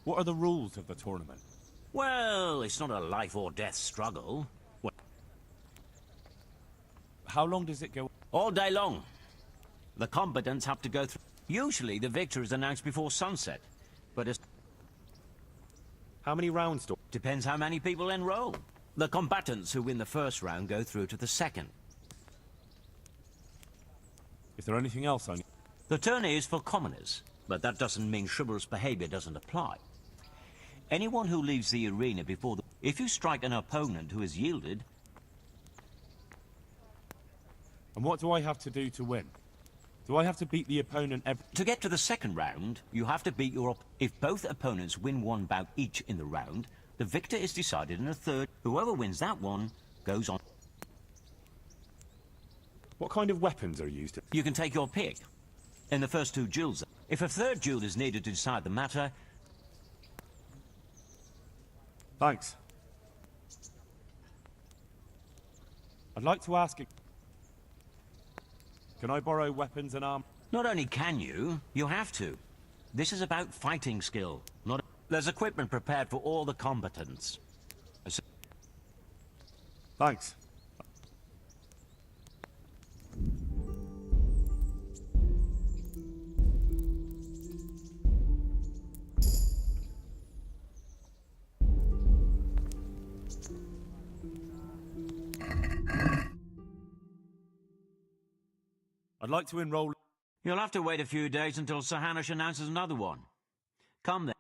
What are the rules of the tournament? Well, it's not a life or death struggle. Well, How long does it go? all day long. The combatants have to go through. Usually the victor is announced before sunset, but it How many rounds do? depends how many people enroll. The combatants who win the first round go through to the second. Is there anything else I need? The tourney is for commoners, but that doesn't mean chivalrous behavior doesn't apply. Anyone who leaves the arena before if you strike an opponent who has yielded... And what do I have to do to win? Do I have to beat the opponent every... To get to the second round, you have to beat your... If both opponents win one bout each in the round, the victor is decided in a third. Whoever wins that one goes on. What kind of weapons are used? You can take your pick. In the first two duels, if a third duel is needed to decide the matter... Thanks. I'd like to ask... Can I borrow weapons and arms? Not only can you have to. This is about fighting skill, not... There's equipment prepared for all the combatants. Thanks. I'd like to enroll... You'll have to wait a few days until Sir Hanush announces another one. Come then.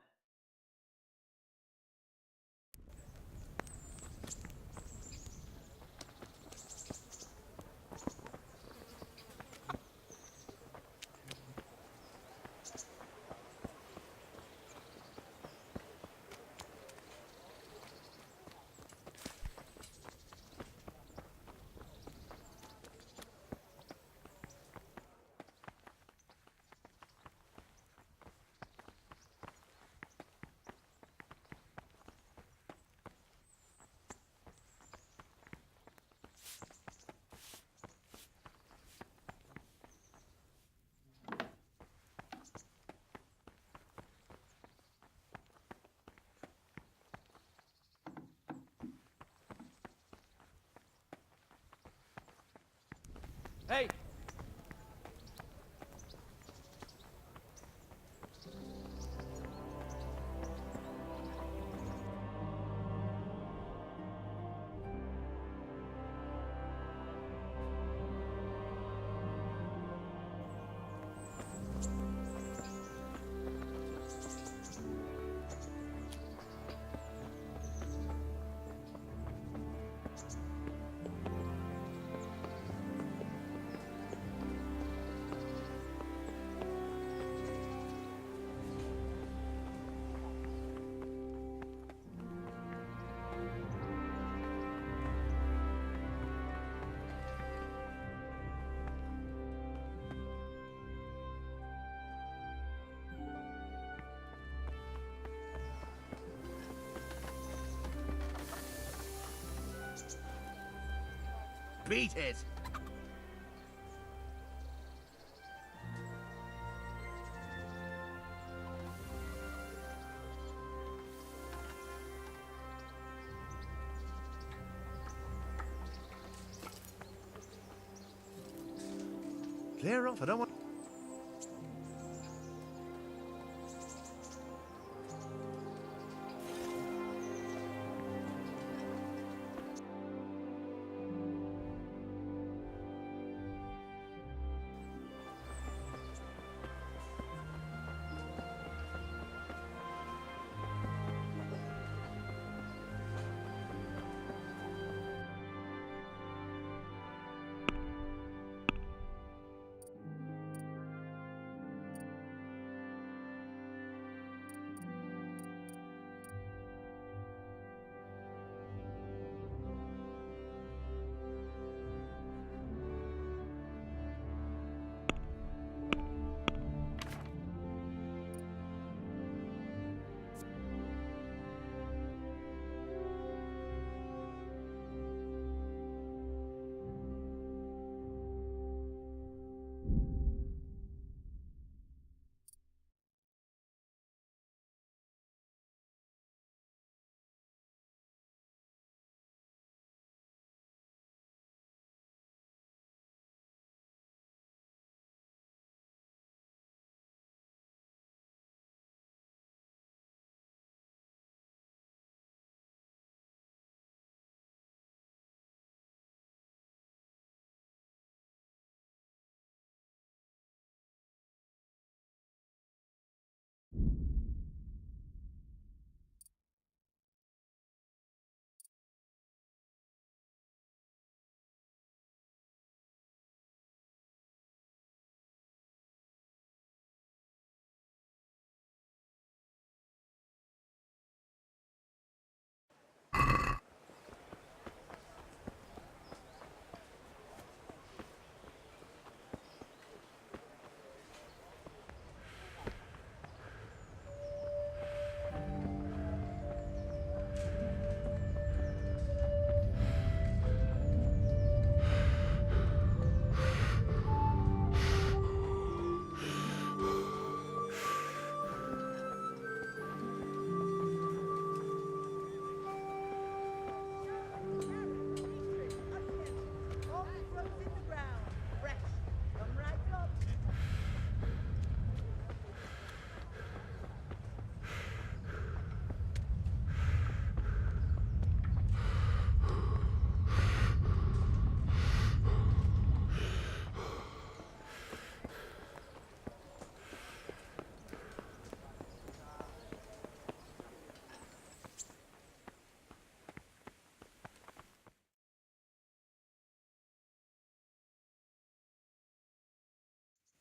Hey! Beat it! Clear off, I don't want...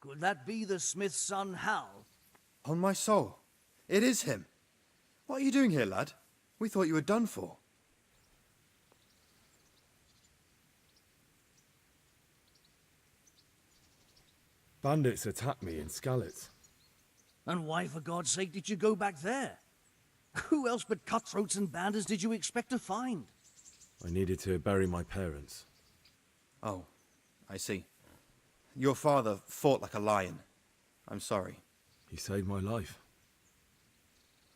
Could that be the smith's son, Hal? On my soul, it is him. What are you doing here, lad? We thought you were done for. Bandits attacked me in Skalitz. And why, for God's sake, did you go back there? Who else but cutthroats and bandits did you expect to find? I needed to bury my parents. Oh, I see. Your father fought like a lion. I'm sorry. He saved my life.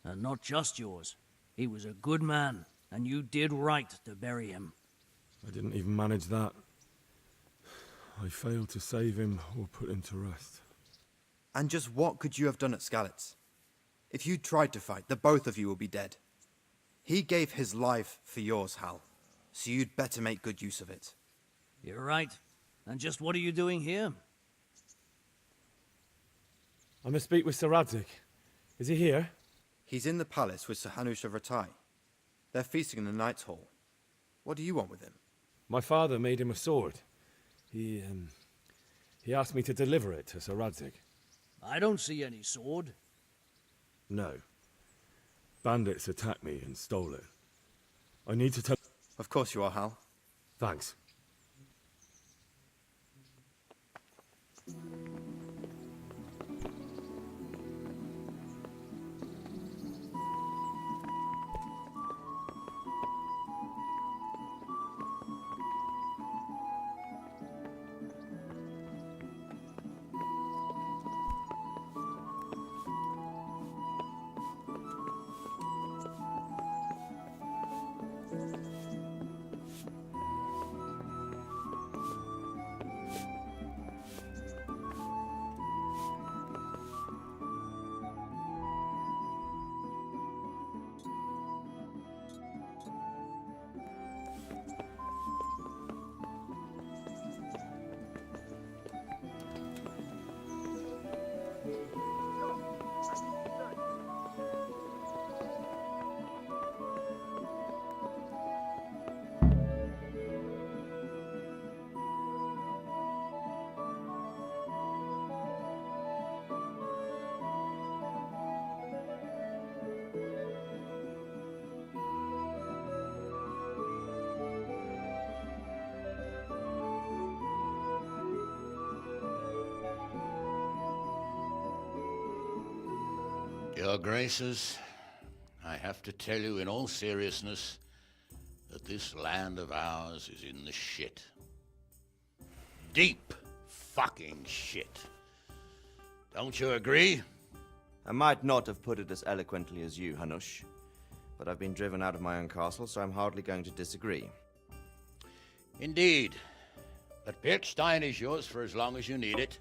And not just yours. He was a good man, and you did right to bury him. I didn't even manage that. I failed to save him or put him to rest. And just what could you have done at Skalitz? If you tried to fight, the both of you will be dead. He gave his life for yours, Hal, so you'd better make good use of it. You're right. And just what are you doing here? I must speak with Sir Radzig. Is he here? He's in the palace with Sir Hanush of Rattay. They're feasting in the Knight's Hall. What do you want with him? My father made him a sword. He asked me to deliver it to Sir Radzig. I don't see any sword. No. Bandits attacked me and stole it. I need to tell... Of course you are, Hal. Thanks. Your Graces, I have to tell you in all seriousness that this land of ours is in the shit. Deep fucking shit. Don't you agree? I might not have put it as eloquently as you, Hanush, but I've been driven out of my own castle, so I'm hardly going to disagree. Indeed. But Birkstein is yours for as long as you need it.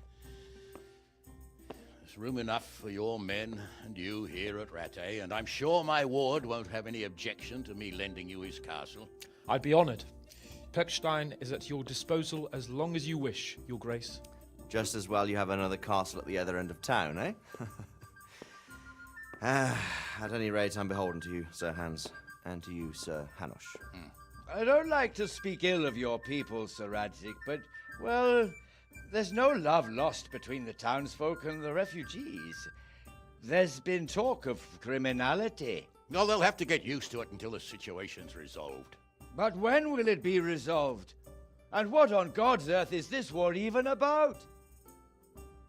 There's room enough for your men and you here at Rattay, and I'm sure my ward won't have any objection to me lending you his castle. I'd be honored. Pechstein is at your disposal as long as you wish, Your Grace. Just as well you have another castle at the other end of town, eh? At any rate, I'm beholden to you, Sir Hans, and to you, Sir Hanush. I don't like to speak ill of your people, Sir Radzig, but, well, there's no love lost between the townsfolk and the refugees. There's been talk of criminality. Well, they'll have to get used to it until the situation's resolved. But when will it be resolved? And what on God's earth is this war even about?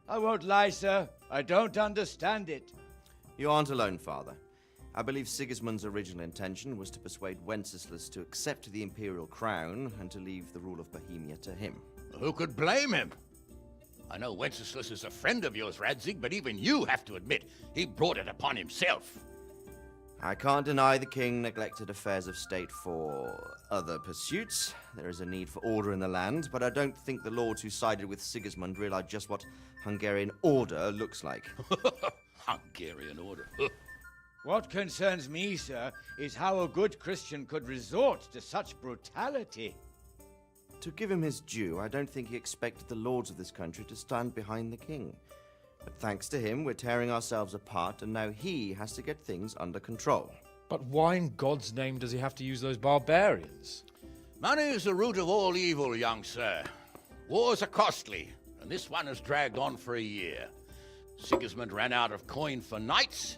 I won't lie, sir. I don't understand it. You aren't alone, Father. I believe Sigismund's original intention was to persuade Wenceslas to accept the imperial crown and to leave the rule of Bohemia to him. Who could blame him? I know Wenceslas is a friend of yours, Radzig, but even you have to admit he brought it upon himself. I can't deny the king neglected affairs of state for other pursuits. There is a need for order in the land, but I don't think the lords who sided with Sigismund realized just what Hungarian order looks like. Hungarian order. What concerns me, sir, is how a good Christian could resort to such brutality. To give him his due, I don't think he expected the lords of this country to stand behind the king. But thanks to him, we're tearing ourselves apart, and now he has to get things under control. But why in God's name does he have to use those barbarians? Money is the root of all evil, young sir. Wars are costly, and and this one has dragged on for a year. Sigismund ran out of coin for knights,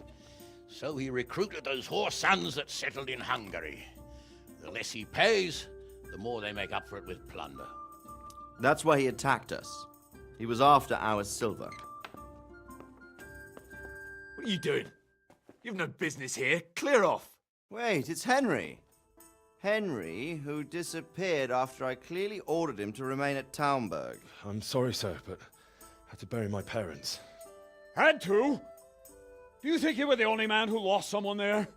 so he recruited those whore sons that settled in Hungary. The less he pays, the more they make up for it with plunder. That's why he attacked us. He was after our silver. What are you doing? You've no business here. Clear off. Wait, it's Henry. Henry, who disappeared after I clearly ordered him to remain at Townburg. I'm sorry, sir, but I had to bury my parents. Had to? Do you think you were the only man who lost someone there?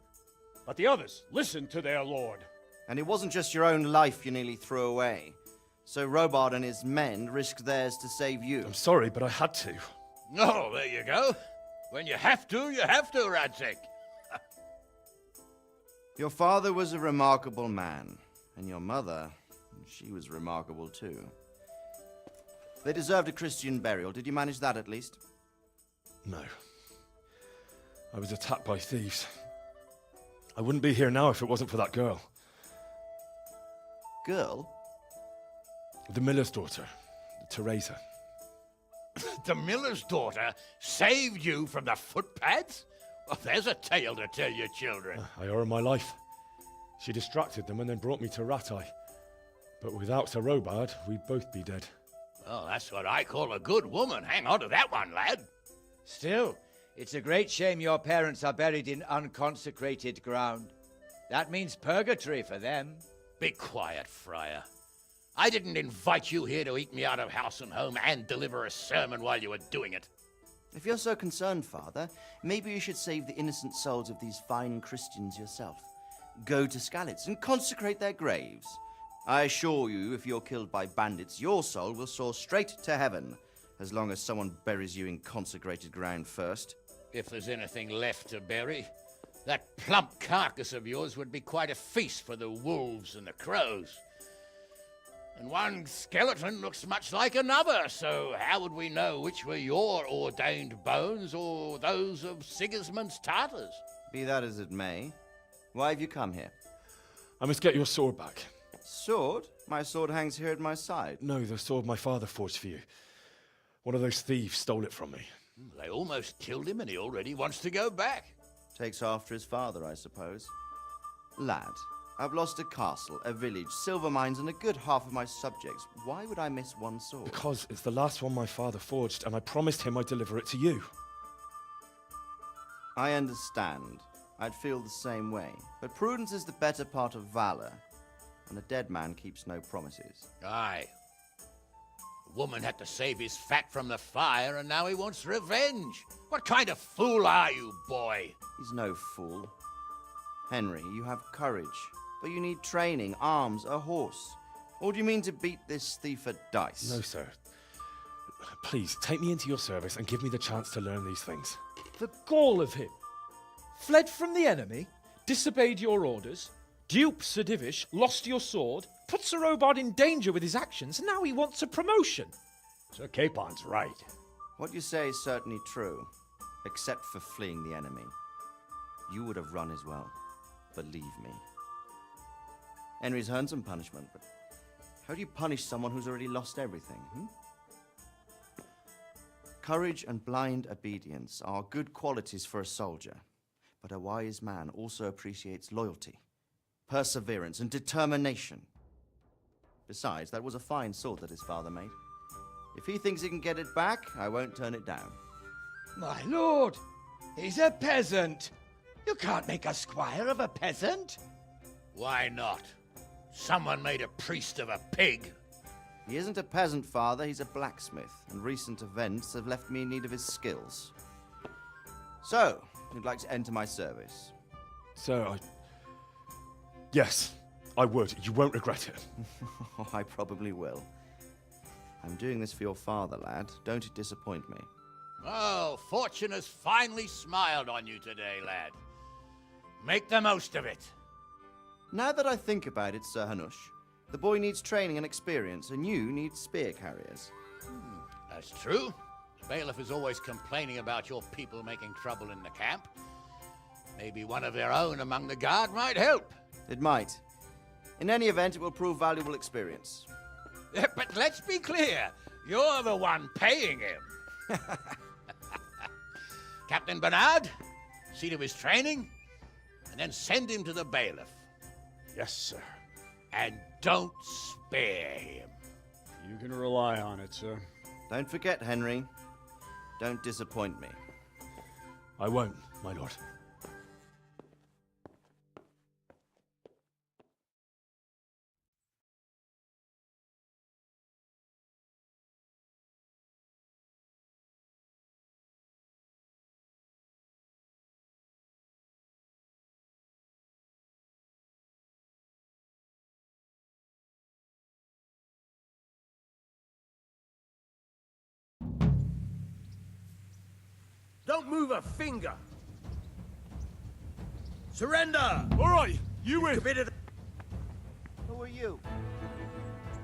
But the others listened to their lord. And it wasn't just your own life you nearly threw away. So Robard and his men risked theirs to save you. I'm sorry, but I had to. Oh, there you go. When you have to, Radzig. Your father was a remarkable man, and your mother, she was remarkable too. They deserved a Christian burial. Did you manage that at least? No. I was attacked by thieves. I wouldn't be here now if it wasn't for that girl. Girl? The miller's daughter, Teresa. The miller's daughter saved you from the footpads? Well, there's a tale to tell your children. I owe her my life. She distracted them and then brought me to Rattay. But without Sir Robard, we'd both be dead. Well, that's what I call a good woman. Hang on to that one, lad. Still, it's a great shame your parents are buried in unconsecrated ground. That means purgatory for them. Be quiet, Friar. I didn't invite you here to eat me out of house and home and deliver a sermon while you were doing it. If you're so concerned, Father, maybe you should save the innocent souls of these fine Christians yourself. Go to Skalitz and consecrate their graves. I assure you, if you're killed by bandits, your soul will soar straight to heaven, as long as someone buries you in consecrated ground first. If there's anything left to bury, that plump carcass of yours would be quite a feast for the wolves and the crows. And one skeleton looks much like another, so how would we know which were your ordained bones or those of Sigismund's Tartars? Be that as it may, why have you come here? I must get your sword back. Sword? My sword hangs here at my side. No, the sword my father forged for you. One of those thieves stole it from me. They almost killed him and he already wants to go back. Takes after his father, I suppose. Lad, I've lost a castle, a village, silver mines, and a good half of my subjects. Why would I miss one sword? Because it's the last one my father forged, and I promised him I'd deliver it to you. I understand. I'd feel the same way. But prudence is the better part of valor, and a dead man keeps no promises. Aye. The woman had to save his fat from the fire, and now he wants revenge. What kind of fool are you, boy? He's no fool. Henry, you have courage, but you need training, arms, a horse. Or do you mean to beat this thief at dice? No, sir. Please, take me into your service and give me the chance to learn these things. The gall of him. Fled from the enemy, disobeyed your orders, duped Sir Divish, lost your sword, put Sir Robard in danger with his actions, and now he wants a promotion. Sir Capon's right. What you say is certainly true, except for fleeing the enemy. You would have run as well, believe me. Henry's earned some punishment, but how do you punish someone who's already lost everything, Courage and blind obedience are good qualities for a soldier, but a wise man also appreciates loyalty, perseverance, and determination. Besides, that was a fine sword that his father made. If he thinks he can get it back, I won't turn it down. My lord, he's a peasant. You can't make a squire of a peasant. Why not? Someone made a priest of a pig. He isn't a peasant, Father, he's a blacksmith, and recent events have left me in need of his skills. So, you'd like to enter my service? Sir, Yes, I would. You won't regret it. Oh, I probably will. I'm doing this for your father, lad. Don't disappoint me. Oh, fortune has finally smiled on you today, lad. Make the most of it. Now that I think about it, Sir Hanush, the boy needs training and experience, and you need spear carriers. That's true. The bailiff is always complaining about your people making trouble in the camp. Maybe one of their own among the guard might help. It might. In any event, it will prove valuable experience. But let's be clear. You're the one paying him. Captain Bernard, see to his training, and then send him to the bailiff. Yes, sir. And don't spare him. You can rely on it, sir. Don't forget, Henry. Don't disappoint me. I won't, my lord. Don't move a finger. Surrender! All right, you win. Committed. Who are you?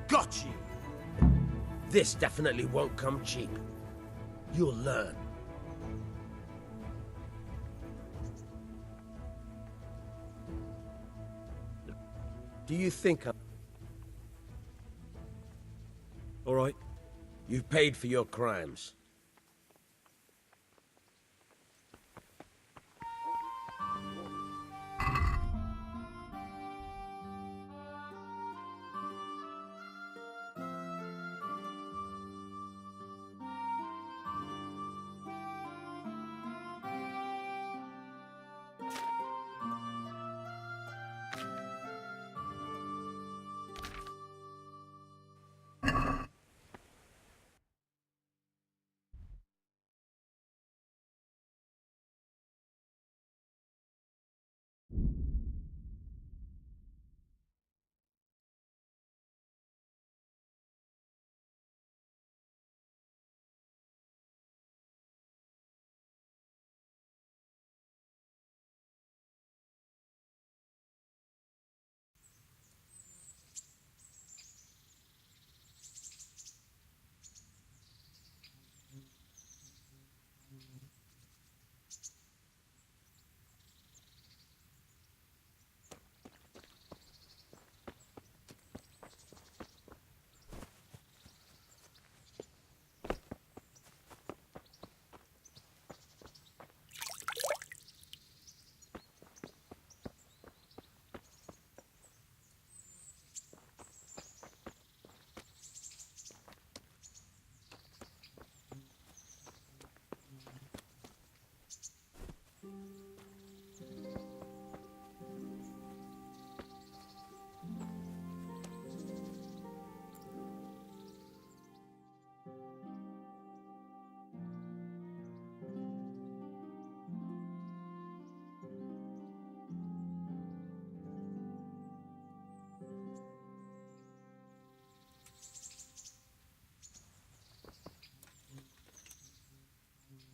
Got you. This definitely won't come cheap. You'll learn. Do you think I'm... All right. You've paid for your crimes.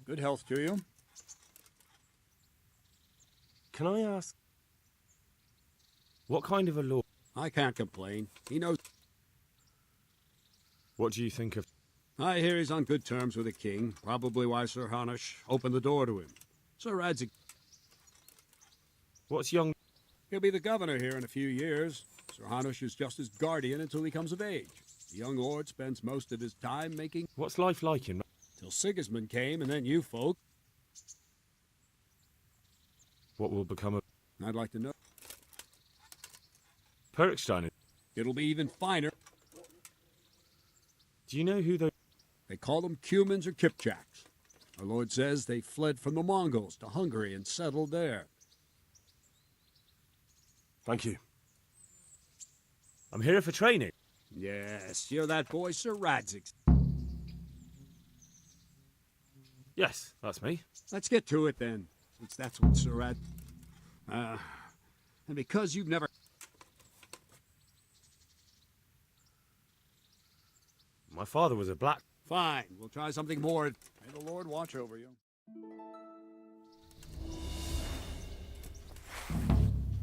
Good health to you. Can I ask, what kind of a lord? I can't complain. He knows. What do you think of? I hear he's on good terms with the king. Probably why Sir Hanush opened the door to him. Sir Radzig. What's young? He'll be the governor here in a few years. Sir Hanush is just his guardian until he comes of age. The young lord spends most of his time making... What's life like in? Till Sigismund came, and then you folk. What will become of? I'd like to know. Perkstein. It'll be even finer. Do you know who they? They call them Cumans or Kipchaks. Our lord says they fled from the Mongols to Hungary and settled there. Thank you. I'm here for training. Yes, you're that boy Sir Radzig. Yes, that's me. Let's get to it then, since that's what Sir Rad... and because you've never... My father was a black... Fine, we'll try something more. May the Lord watch over you.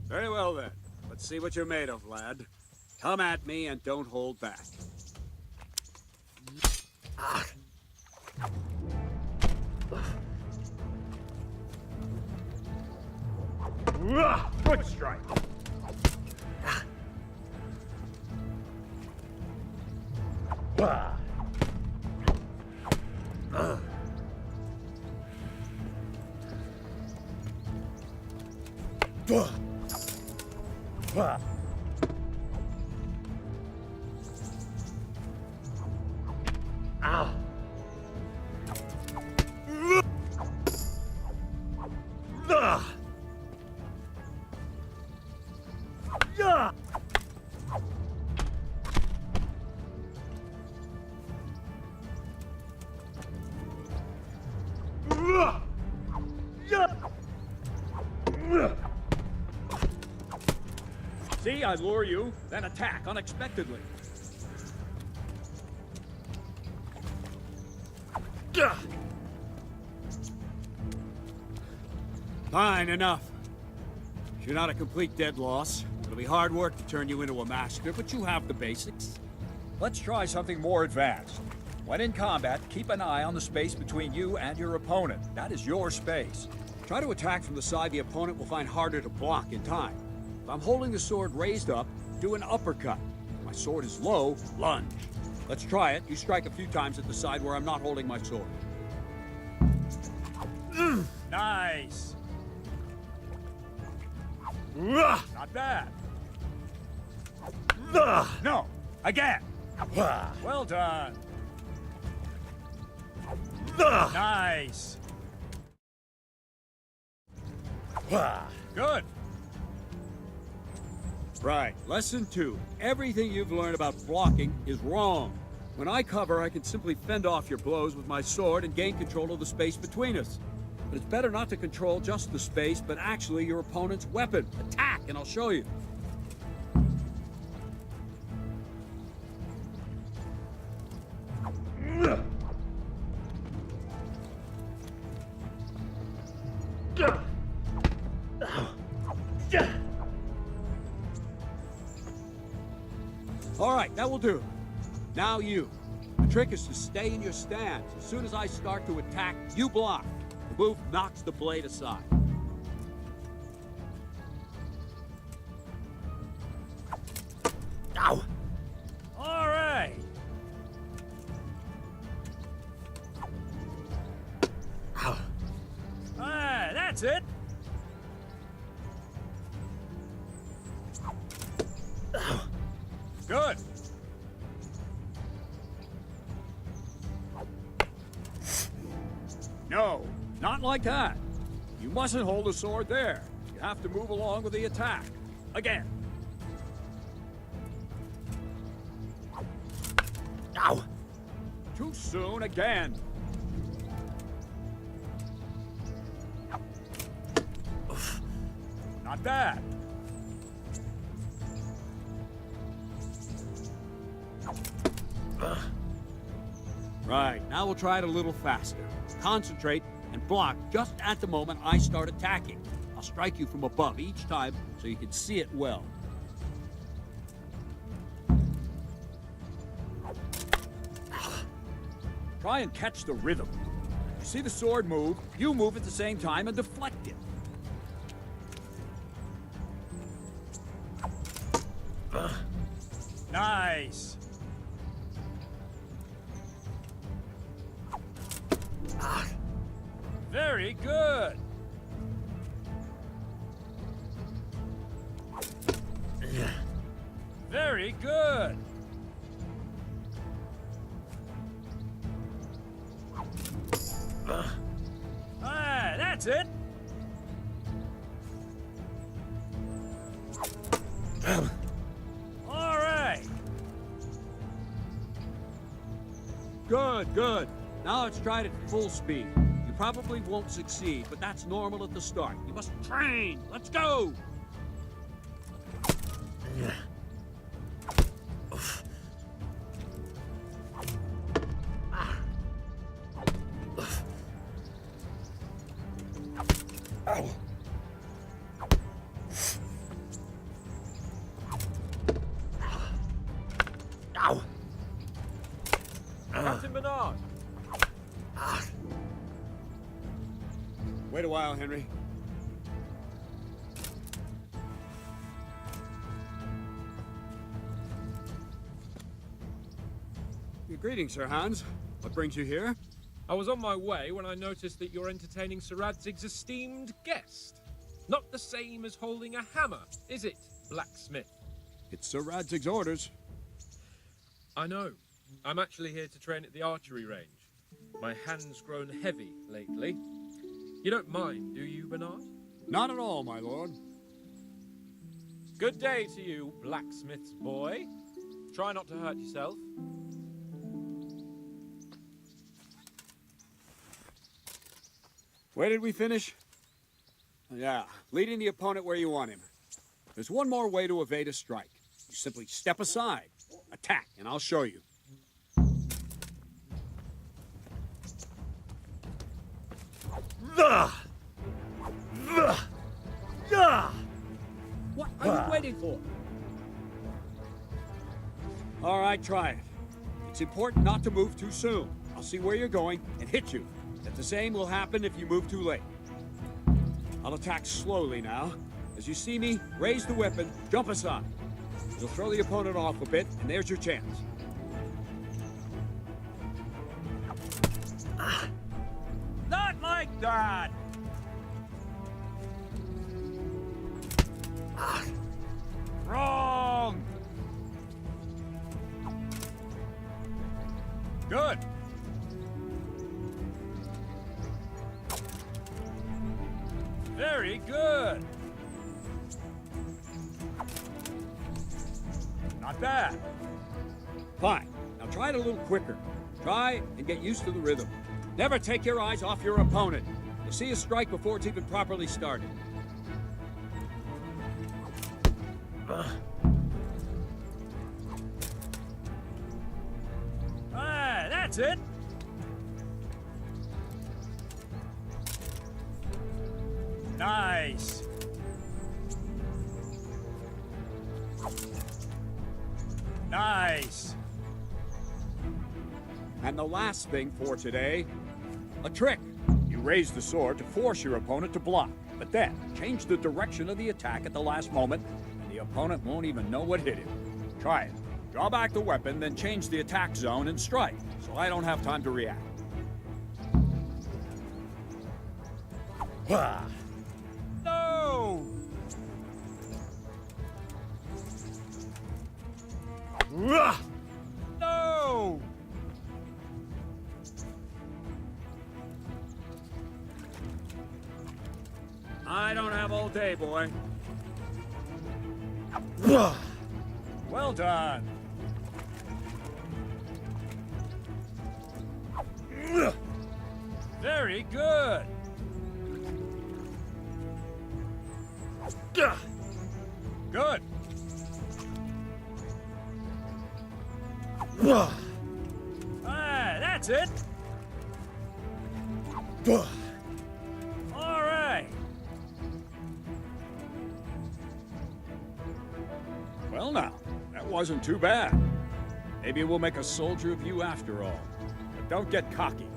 Very well then. Let's see what you're made of, lad. Come at me and don't hold back. Foot strike. See, I lure you, then attack unexpectedly. Fine, enough. You're not a complete dead loss. It'll be hard work to turn you into a master, but you have the basics. Let's try something more advanced. When in combat, keep an eye on the space between you and your opponent. That is your space. Try to attack from the side the opponent will find harder to block in time. If I'm holding the sword raised up, do an uppercut. If my sword is low, lunge. Let's try it. You strike a few times at the side where I'm not holding my sword. Nice. Not bad. No, again. Well done. Nice. Good. Right. Lesson 2. Everything you've learned about blocking is wrong. When I cover, I can simply fend off your blows with my sword and gain control of the space between us. But it's better not to control just the space, but actually your opponent's weapon. Attack, and I'll show you. All right, that will do. Now you. The trick is to stay in your stance. As soon as I start to attack, you block. The move knocks the blade aside. Ow! All right. That's it. Good. No, not like that. You mustn't hold the sword there. You have to move along with the attack. Again. Ow! Too soon again. Not bad. Right, now we'll try it a little faster. Concentrate and block just at the moment I start attacking. I'll strike you from above each time so you can see it well. Try and catch the rhythm. You see the sword move, you move at the same time and deflect it. Nice. Very good. Very good. That's it. All right. Good, good. Now let's try it at full speed. You probably won't succeed, but that's normal at the start. You must train. Let's go. Captain Menard. Wait a while, Henry. Greetings, Sir Hans. What brings you here? I was on my way when I noticed that you're entertaining Sir Radzig's esteemed guest. Not the same as holding a hammer, is it, blacksmith? It's Sir Radzig's orders. I know. I'm actually here to train at the archery range. My hand's grown heavy lately. You don't mind, do you, Bernard? Not at all, my lord. Good day to you, blacksmith's boy. Try not to hurt yourself. Where did we finish? Yeah, leading the opponent where you want him. There's one more way to evade a strike. You simply step aside, attack, and I'll show you. What are you waiting for? All right, try it. It's important not to move too soon. I'll see where you're going and hit you. But the same will happen if you move too late. I'll attack slowly now. As you see me, raise the weapon, jump aside. You'll throw the opponent off a bit, and there's your chance. Not like that! Wrong! Good. Very good. Not bad. Fine. Now try it a little quicker. Try and get used to the rhythm. Never take your eyes off your opponent. You'll see a strike before it's even properly started. Ah, that's it. Nice. Nice. And the last thing for today, a trick. You raise the sword to force your opponent to block, but then change the direction of the attack at the last moment, and the opponent won't even know what hit him. Try it. Draw back the weapon, then change the attack zone and strike, so I don't have time to react. No! No! I don't have all day, boy. Well done. Very good. Good. Ah, that's it. All right. Well now, that wasn't too bad. Maybe we'll make a soldier of you after all. But don't get cocky.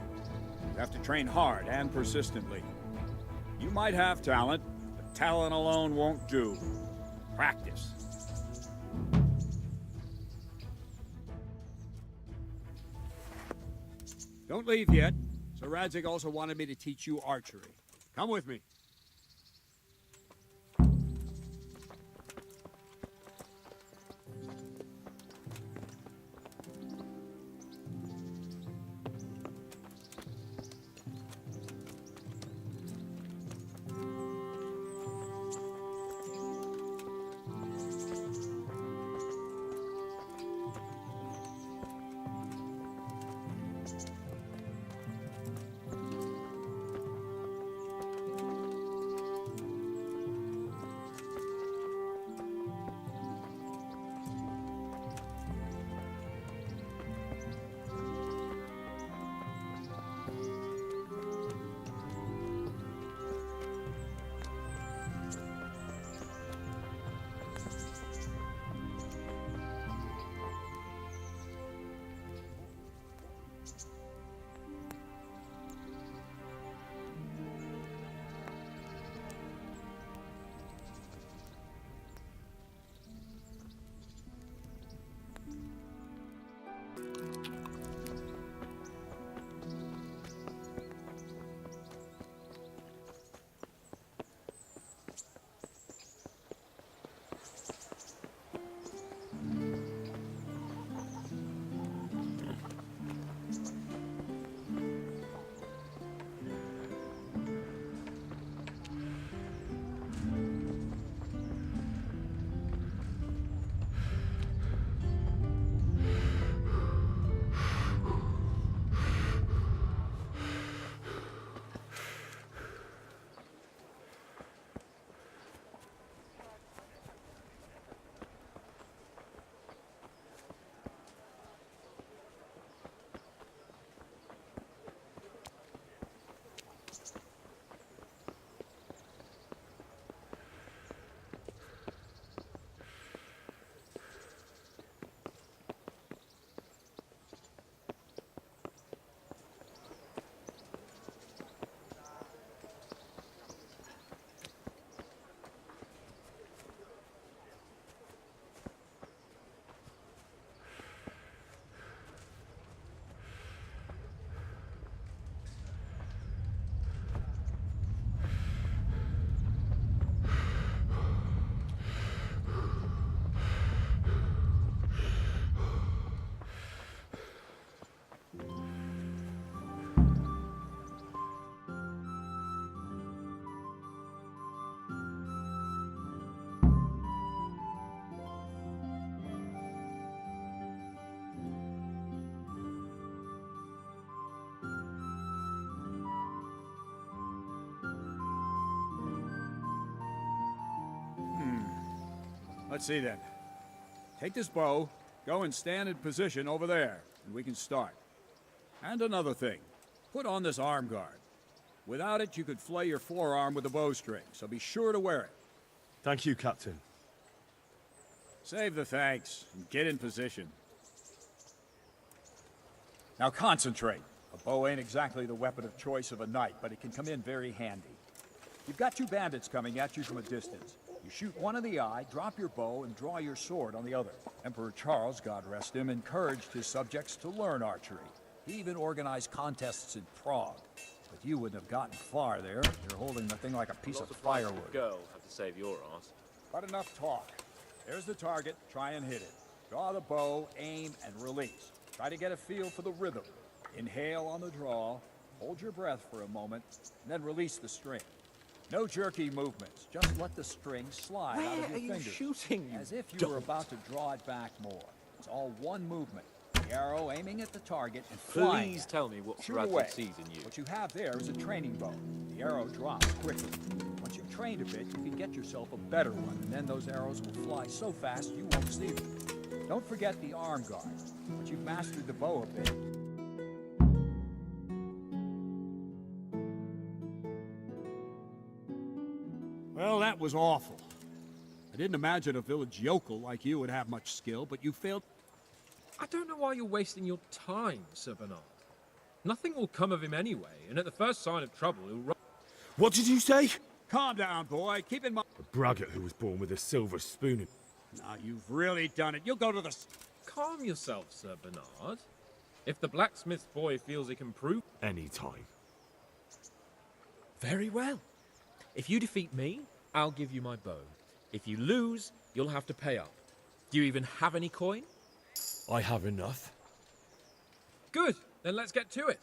You have to train hard and persistently. You might have talent, but talent alone won't do. Practice. Don't leave yet. Sir Radzig also wanted me to teach you archery. Come with me. Let's see then. Take this bow, go and stand in position over there, and we can start. And another thing, put on this arm guard. Without it, you could flay your forearm with a bowstring, so be sure to wear it. Thank you, Captain. Save the thanks, and get in position. Now concentrate. A bow ain't exactly the weapon of choice of a knight, but it can come in very handy. You've got two bandits coming at you from a distance. You shoot one in the eye, drop your bow, and draw your sword on the other. Emperor Charles, God rest him, encouraged his subjects to learn archery. He even organized contests in Prague. But you wouldn't have gotten far there. You're holding the thing like a piece of firewood. Girl have to save your ass. But enough talk. There's the target. Try and hit it. Draw the bow, aim, and release. Try to get a feel for the rhythm. Inhale on the draw, hold your breath for a moment, and then release the string. No jerky movements. Just let the string slide out of your fingers. Shooting, you as if you were about to draw it back more. It's all one movement. The arrow aiming at the target and flying. Please tell me what Shoot away. Radford sees in you. What you have there is a training bow. The arrow drops quickly. Once you've trained a bit, you can get yourself a better one, and then those arrows will fly so fast you won't see them. Don't forget the arm guard. Once you've mastered the bow a bit, Well, that was awful. I didn't imagine a village yokel like you would have much skill, but you failed. I don't know why you're wasting your time, Sir Bernard. Nothing will come of him anyway, and at the first sign of trouble, he'll run. What did you say? Calm down, boy. Keep in mind. A braggart who was born with a silver spoon. Now, you've really done it. You'll go to the... Calm yourself, Sir Bernard. If the blacksmith's boy feels he can prove... Any time. Very well. If you defeat me, I'll give you my bow. If you lose, you'll have to pay up. Do you even have any coin? I have enough. Good. Then let's get to it.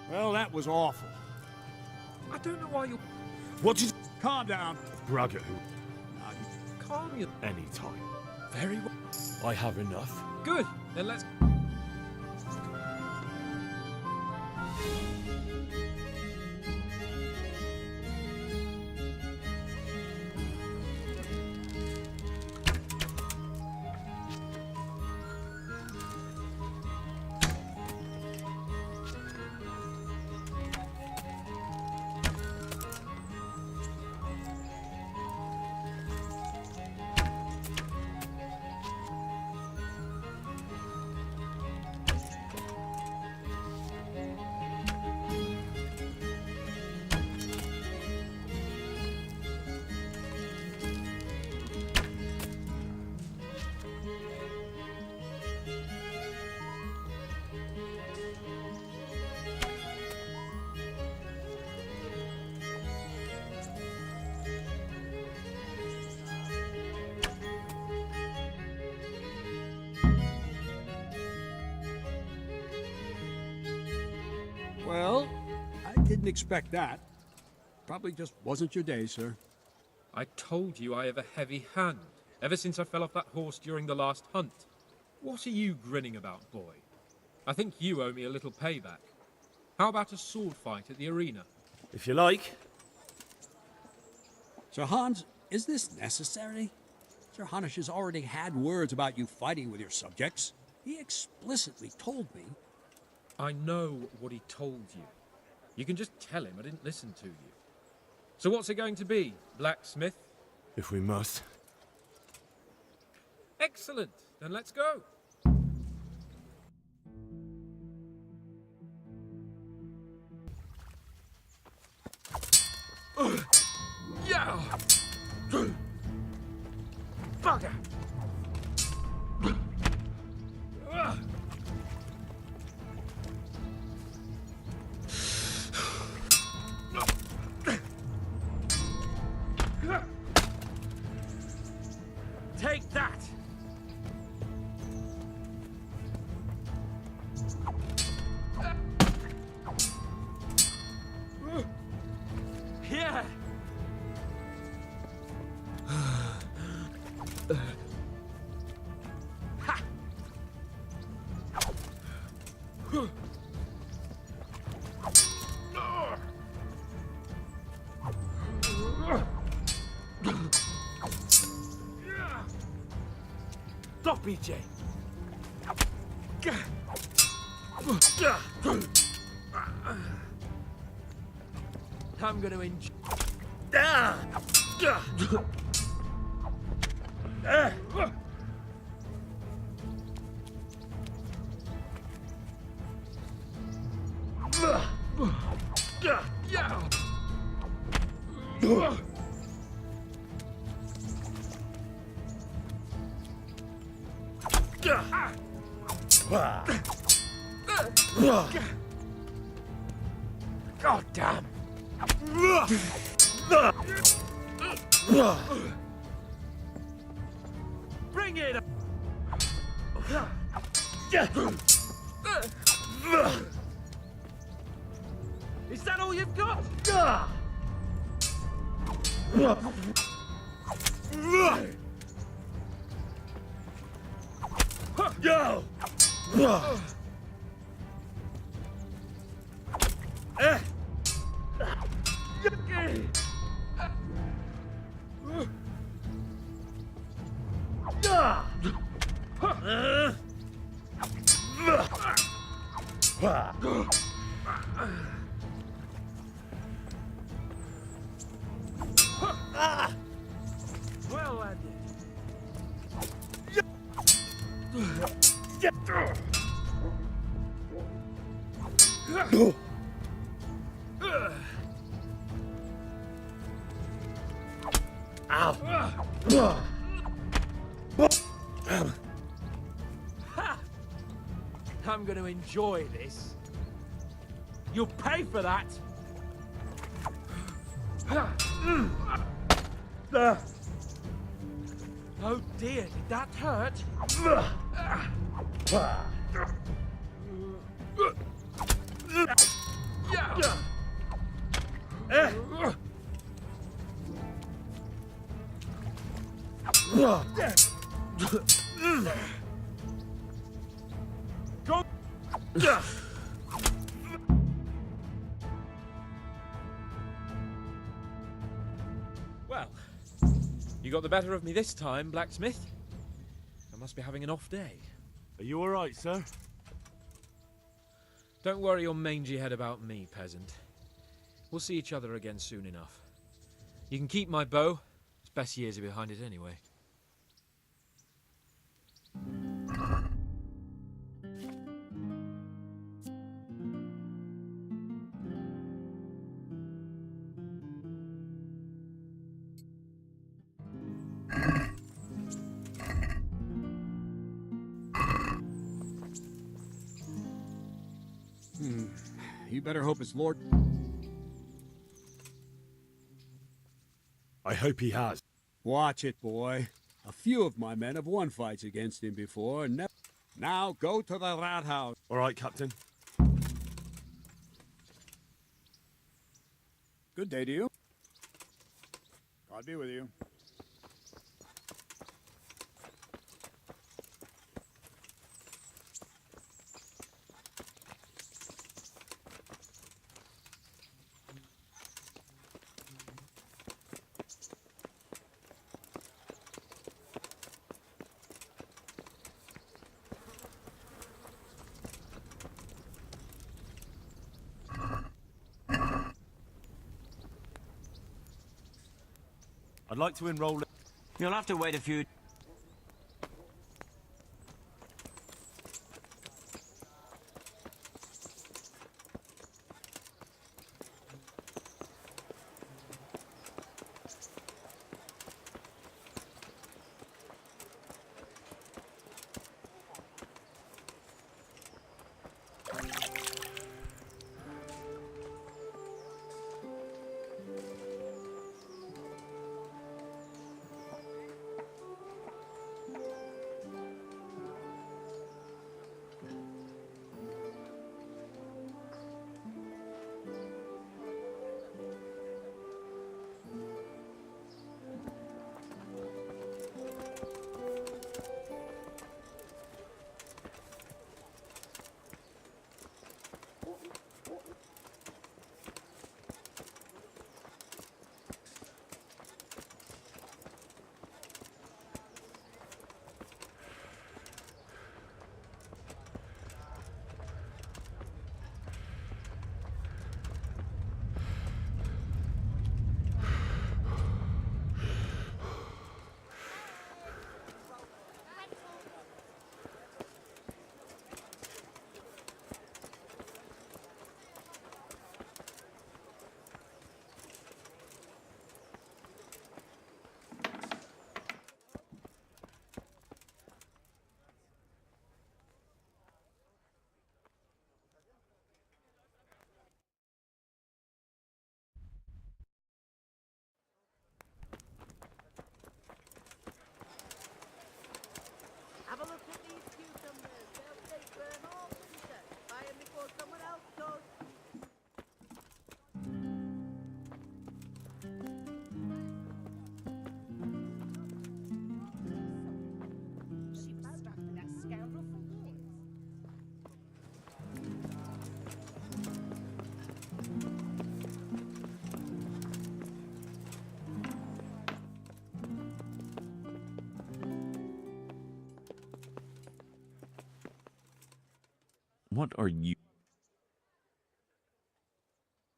Well, that was awful. I don't know why you... What did... Calm down. A braggart who... Calm you... Any time. Very well. I have enough. Good. Then let's... expect that. Probably just wasn't your day, sir. I told you I have a heavy hand, ever since I fell off that horse during the last hunt. What are you grinning about, boy? I think you owe me a little payback. How about a sword fight at the arena? If you like. Sir Hans, is this necessary? Sir Hanush has already had words about you fighting with your subjects. He explicitly told me. I know what he told you. You can just tell him I didn't listen to you. So what's it going to be, blacksmith? If we must. Excellent. Then let's go. Yeah. Bugger. Take that. Here. Ha. Stop, BJ. I'm gonna enjoy. God damn. Bring it up. Is that all you've got? Go! Well landed. I'm going to enjoy this. You'll pay for that. Oh dear, did that hurt? Go. Well, you got the better of me this time, blacksmith. I must be having an off day. Are you all right, sir? Don't worry your mangy head about me, peasant. We'll see each other again soon enough. You can keep my bow. Its best years are behind it anyway. You better hope it's Lord. I hope he has. Watch it, boy. A few of my men have won fights against him before, and now go to the rat house. All right, Captain. Good day to you. God be with you. I'd like to enroll... You'll have to wait a few... Have a look at these cucumbers. They'll stay burn all winter. Buy them before someone else does. She was stuck with that scoundrel for years. What are you?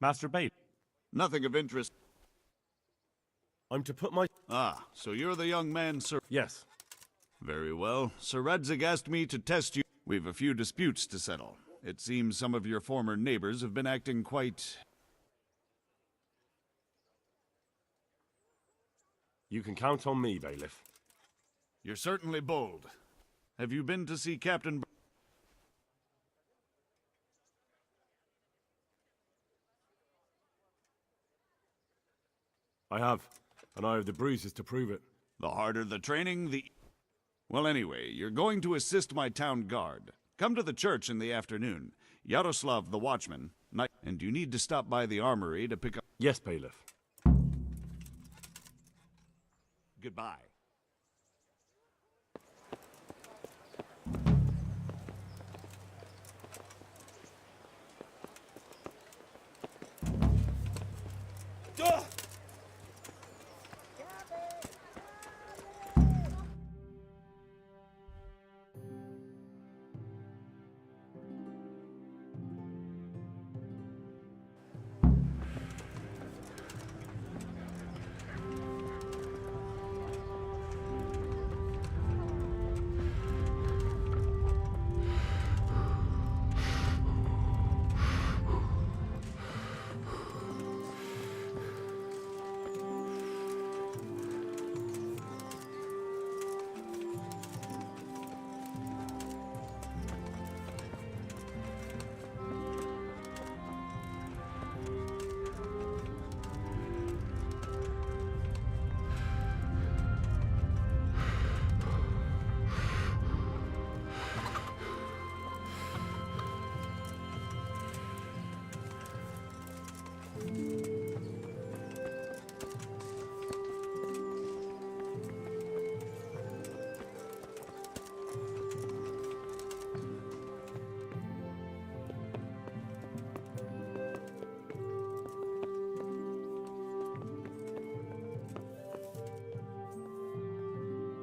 Master Bailey. Nothing of interest. I'm to put my... Ah, so you're the young man, sir? Yes. Very well. Sir Radzig asked me to test you. We've a few disputes to settle. It seems some of your former neighbors have been acting quite... You can count on me, Bailiff. You're certainly bold. Have you been to see Captain... I have, and I have the bruises to prove it. The harder the training, the... Well, anyway, you're going to assist my town guard. Come to the church in the afternoon. Yaroslav, the watchman, and you need to stop by the armory to pick up... Yes, Bailiff. Goodbye.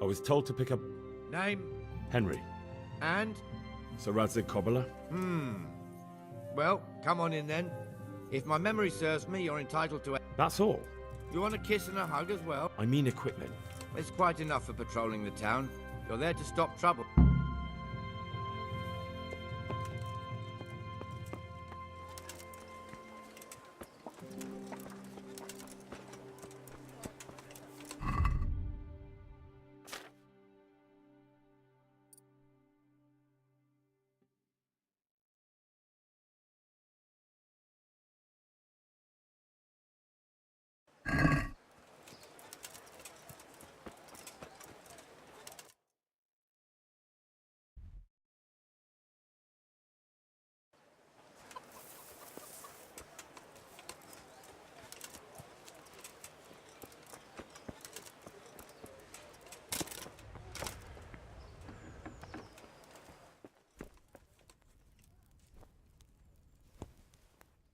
I was told to pick up Name Henry. and? Sir Radzig Cobbler. Well, come on in then. If my memory serves me, you're entitled to... That's all. You want a kiss and a hug as well? I mean equipment. It's quite enough for patrolling the town. You're there to stop trouble.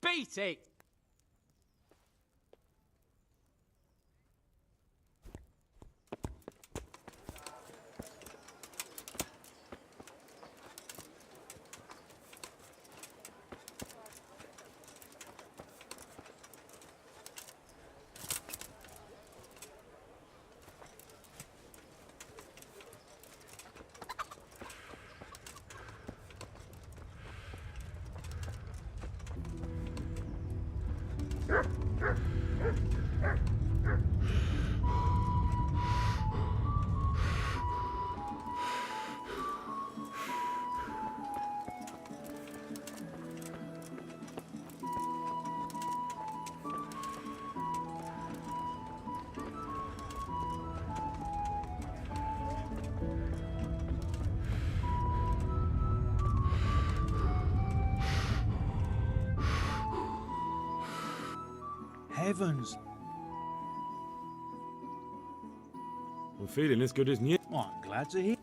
Beat it! Heavens. I'm feeling as good as new. Oh, I'm glad to hear.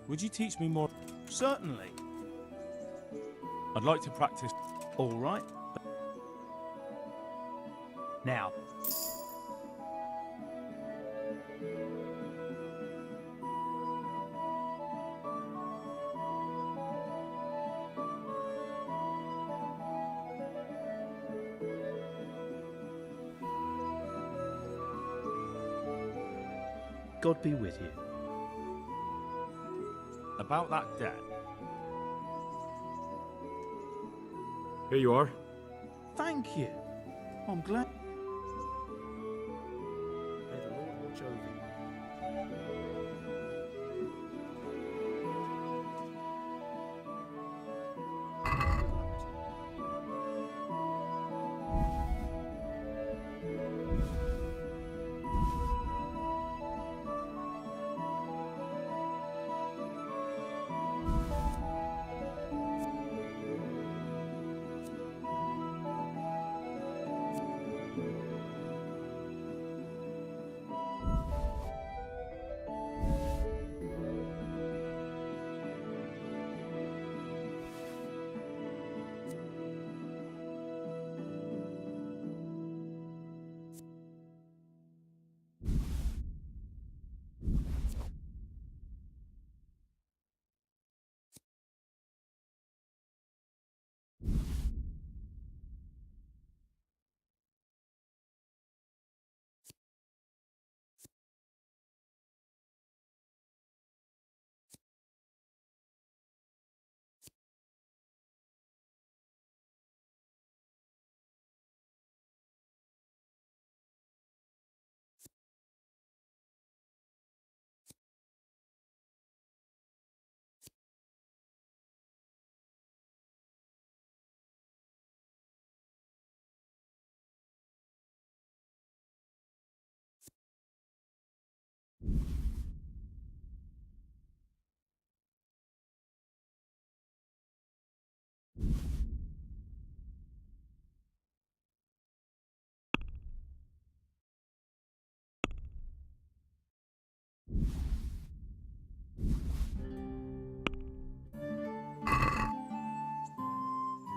Would you teach me more? Certainly. I'd like to practice. All right. Now. God be with you. About that debt. Here you are. Thank you. I'm glad. May the Lord watch over you.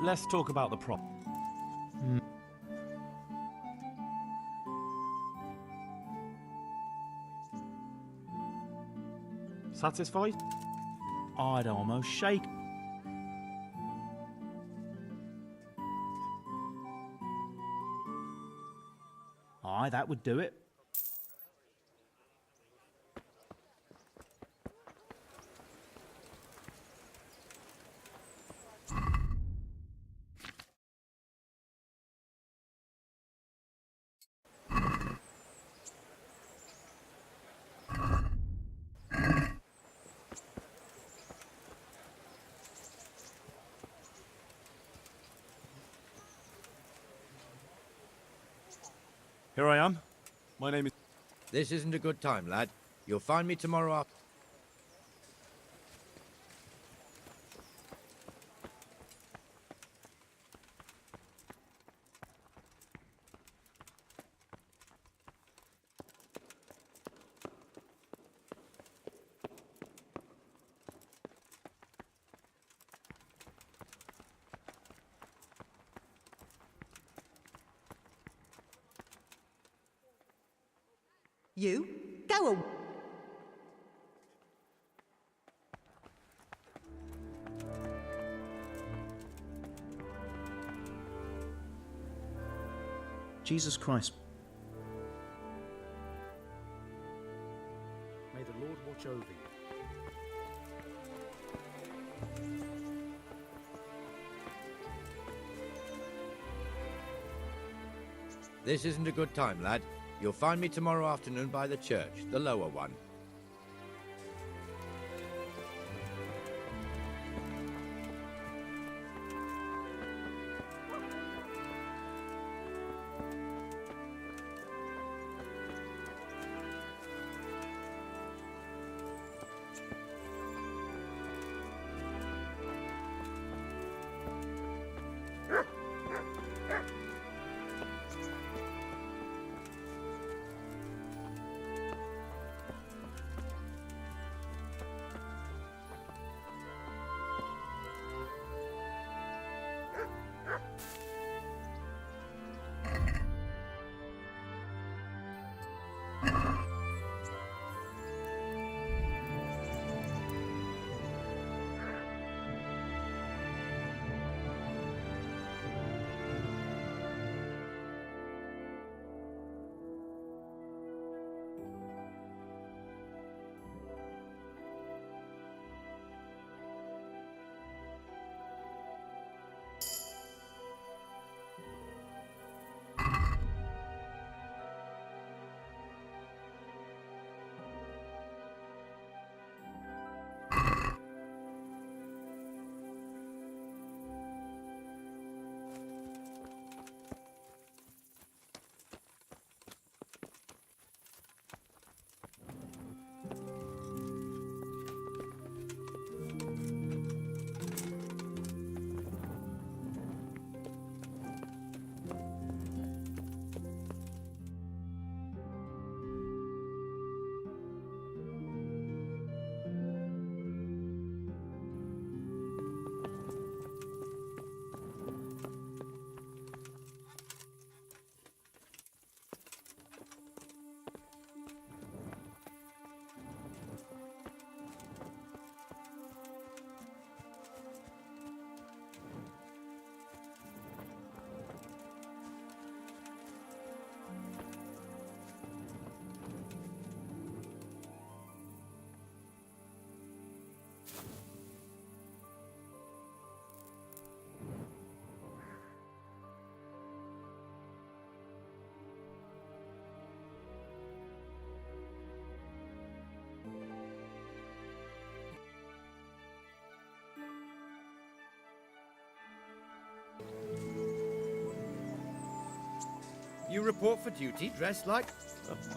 Let's talk about the prop. Satisfied? I'd almost shake. Aye, that would do it. Here I am. My name is... This isn't a good time, lad. You'll find me tomorrow after. You? Go on. Jesus Christ. May the Lord watch over you. This isn't a good time, lad. You'll find me tomorrow afternoon by the church, the lower one. You report for duty dressed like...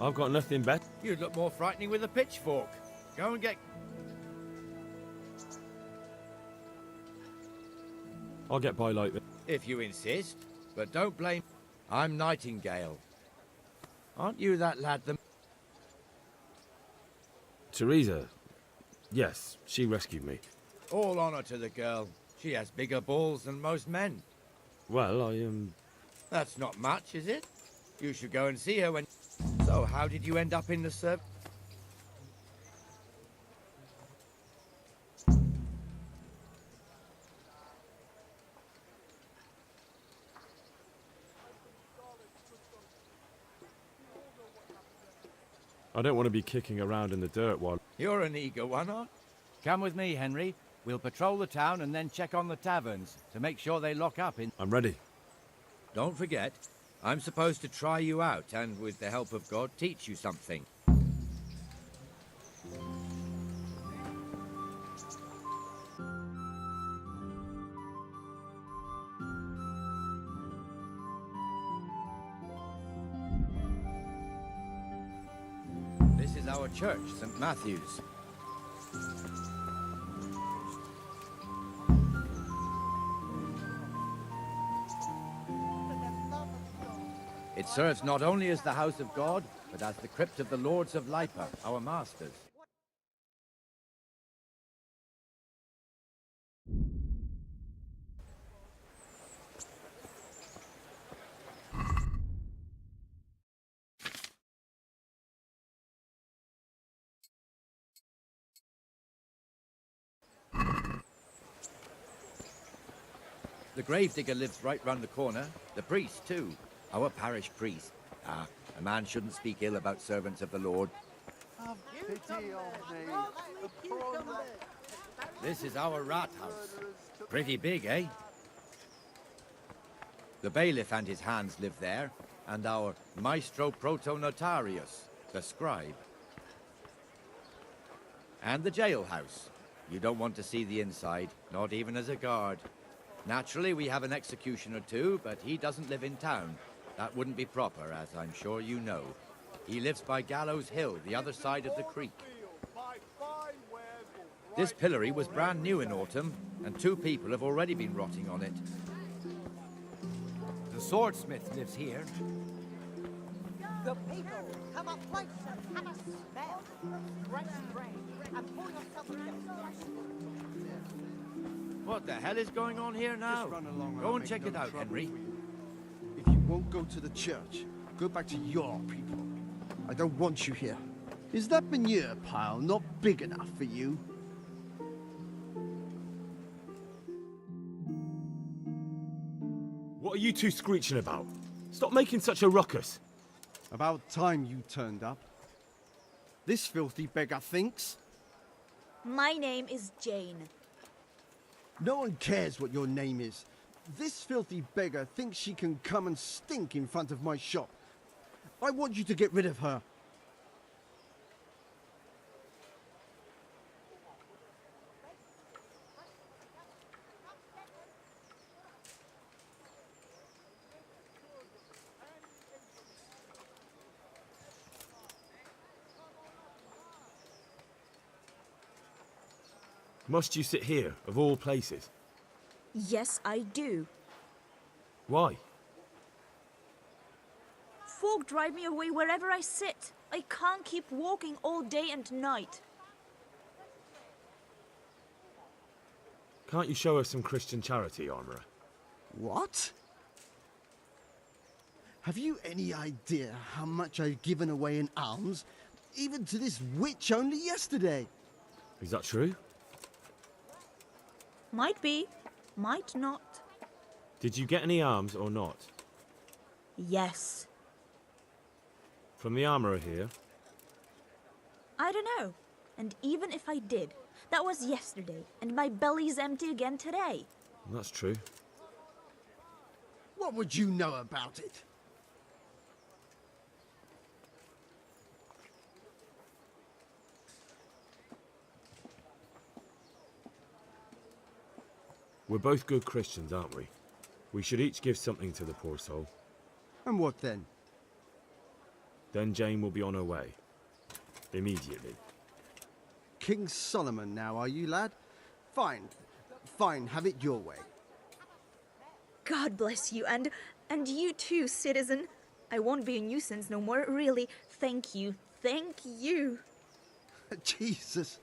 I've got nothing better. You'd look more frightening with a pitchfork. Go and get... I'll get by like this. If you insist. But don't blame... I'm Nightingale. Aren't you that lad the... Teresa. Yes, she rescued me. All honor to the girl. She has bigger balls than most men. Well, I am... That's not much, is it? You should go and see her when... So, how did you end up in the I don't want to be kicking around in the dirt while... You're an eager one, aren't you? Come with me, Henry. We'll patrol the town and then check on the taverns to make sure they lock up in... I'm ready. Don't forget, I'm supposed to try you out and, with the help of God, teach you something. This is our church, St. Matthew's. It serves not only as the house of God, but as the crypt of the lords of Lipa, our masters. The gravedigger lives right round the corner. The priest, too. Our parish priest. Ah, a man shouldn't speak ill about servants of the Lord. This is our rat house. Pretty big, eh? The bailiff and his hands live there, and our maestro protonotarius, the scribe. And the jailhouse. You don't want to see the inside, not even as a guard. Naturally, we have an executioner too, but he doesn't live in town. That wouldn't be proper, as I'm sure you know. He lives by Gallows Hill, the other side of the creek. This pillory was brand new in autumn, and 2 people have already been rotting on it. The swordsmith lives here. The people come up close and have a smell. Break bread and pull yourself together. What the hell is going on here now? Go and check it out, Henry. If you won't go to the church, go back to your people. I don't want you here. Is that manure pile not big enough for you? What are you two screeching about? Stop making such a ruckus. About time you turned up. This filthy beggar thinks. My name is Jane. No one cares what your name is. This filthy beggar thinks she can come and stink in front of my shop. I want you to get rid of her. Must you sit here, of all places? Yes, I do. Why? Folk drive me away wherever I sit. I can't keep walking all day and night. Can't you show us some Christian charity, Armourer? What? Have you any idea how much I've given away in alms, even to this witch only yesterday? Is that true? Might be, might not. Did you get any alms or not? Yes. From the Armourer here? I don't know. And even if I did, that was yesterday, and my belly's empty again today. That's true. What would you know about it? We're both good Christians, aren't we? We should each give something to the poor soul. And what then? Then Jane will be on her way. Immediately. King Solomon now, are you, lad? Fine. Fine, have it your way. God bless you, and you too, citizen. I won't be a nuisance no more, really. Thank you, thank you. Jesus,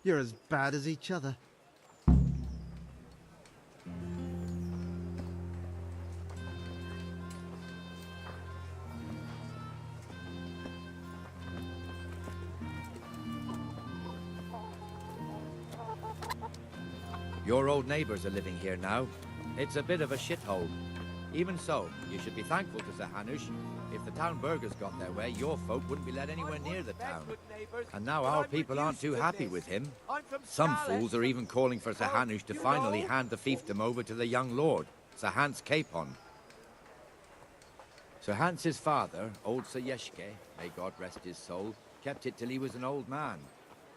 you're as bad as each other. Your old neighbours are living here now. It's a bit of a shithole. Even so, you should be thankful to Sir Hanush. If the town burghers got their way, your folk wouldn't be let anywhere near the town. And now our people aren't too happy with him. Some fools are even calling for Sir Hanush to finally hand the fiefdom over to the young lord, Sir Hans Capon. Sir Hans's father, old Sir Yeshke, may God rest his soul, kept it till he was an old man.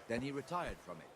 Then he retired from it.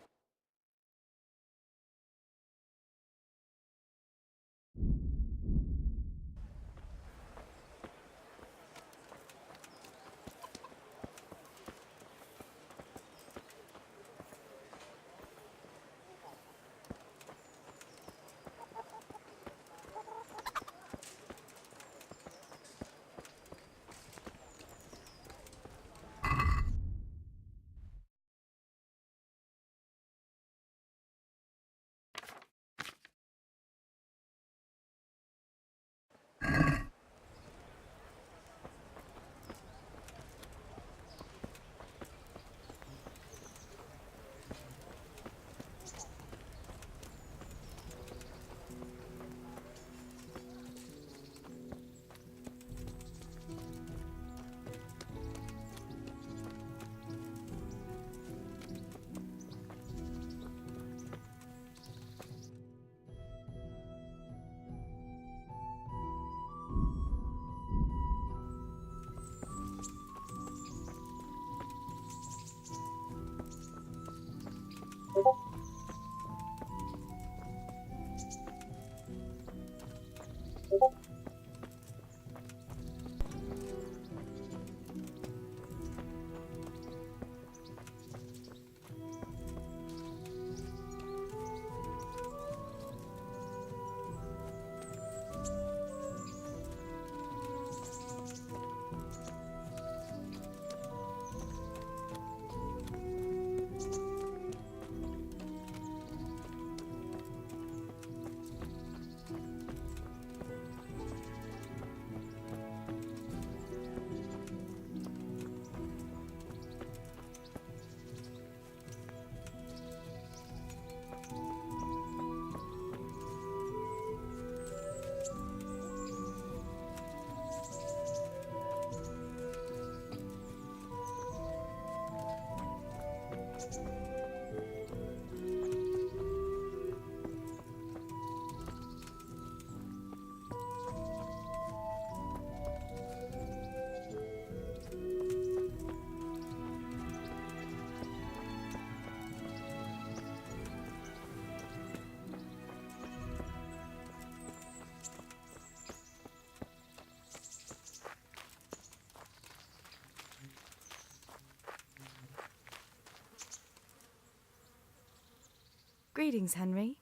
Greetings, Henry.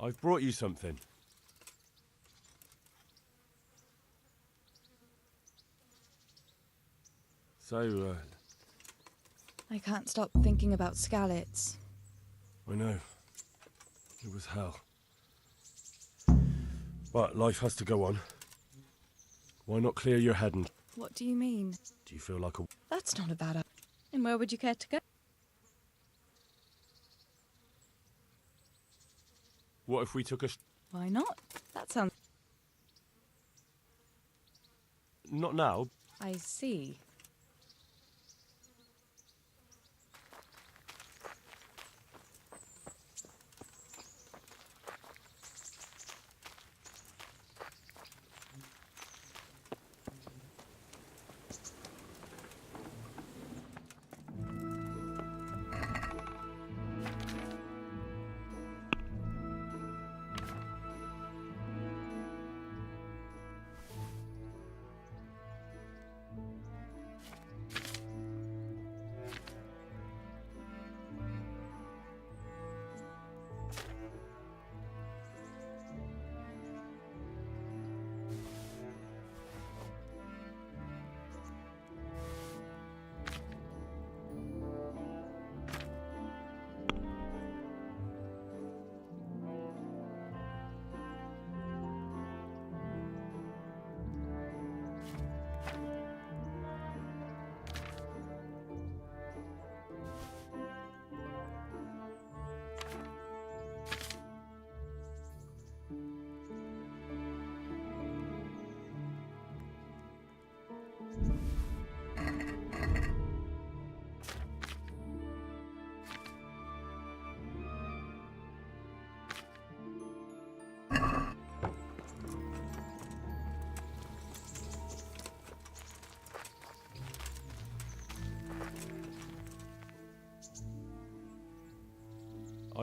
I've brought you something. So, I can't stop thinking about Skalitz. I know. It was hell. But life has to go on. Why not clear your head and... What do you mean? Do you feel like a... That's not a bad idea. And where would you care to go? What if we took a... Why not? That sounds... Not now. I see.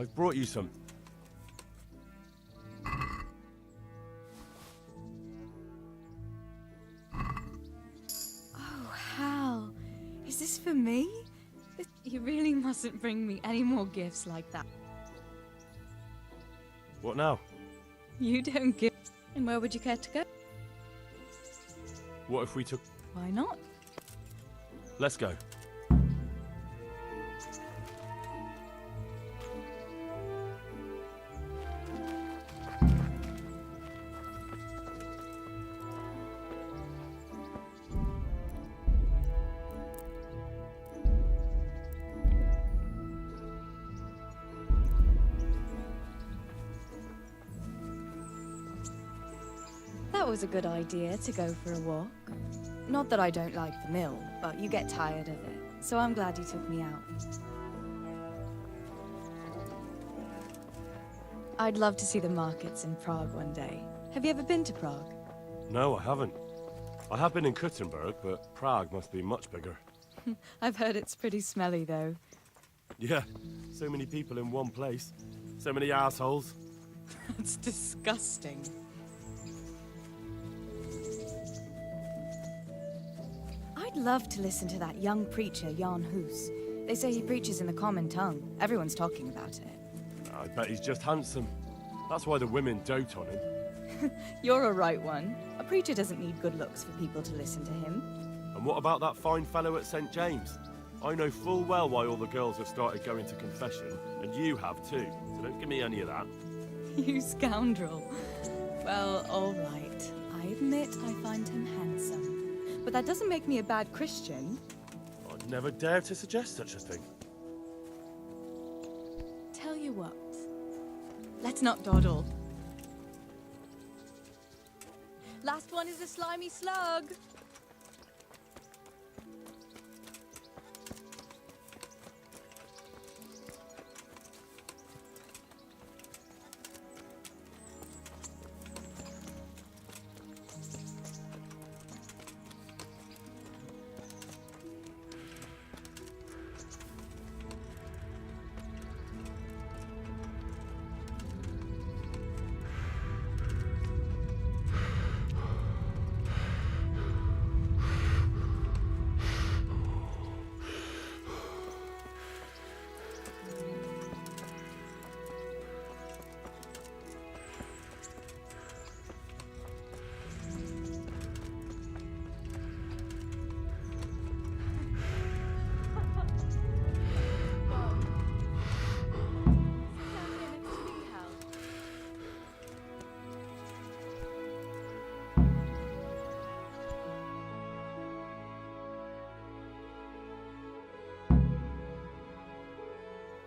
I've brought you some. Oh, Hal. Is this for me? You really mustn't bring me any more gifts like that. What now? You don't give. And where would you care to go? What if we took... Why not? Let's go. That was a good idea to go for a walk. Not that I don't like the mill, but you get tired of it, so I'm glad you took me out. I'd love to see the markets in Prague one day. Have you ever been to Prague? No, I haven't. I have been in Kuttenberg, but Prague must be much bigger. I've heard it's pretty smelly, though. Yeah, so many people in one place. So many assholes. That's disgusting. I'd love to listen to that young preacher, Jan Hus. They say he preaches in the common tongue. Everyone's talking about it. I bet he's just handsome. That's why the women dote on him. You're a right one. A preacher doesn't need good looks for people to listen to him. And what about that fine fellow at St. James? I know full well why all the girls have started going to confession, and you have too, so don't give me any of that. You scoundrel. Well, all right. I admit I find him handsome. But that doesn't make me a bad Christian. I'd never dare to suggest such a thing. Tell you what. Let's not dawdle. Last one is a slimy slug.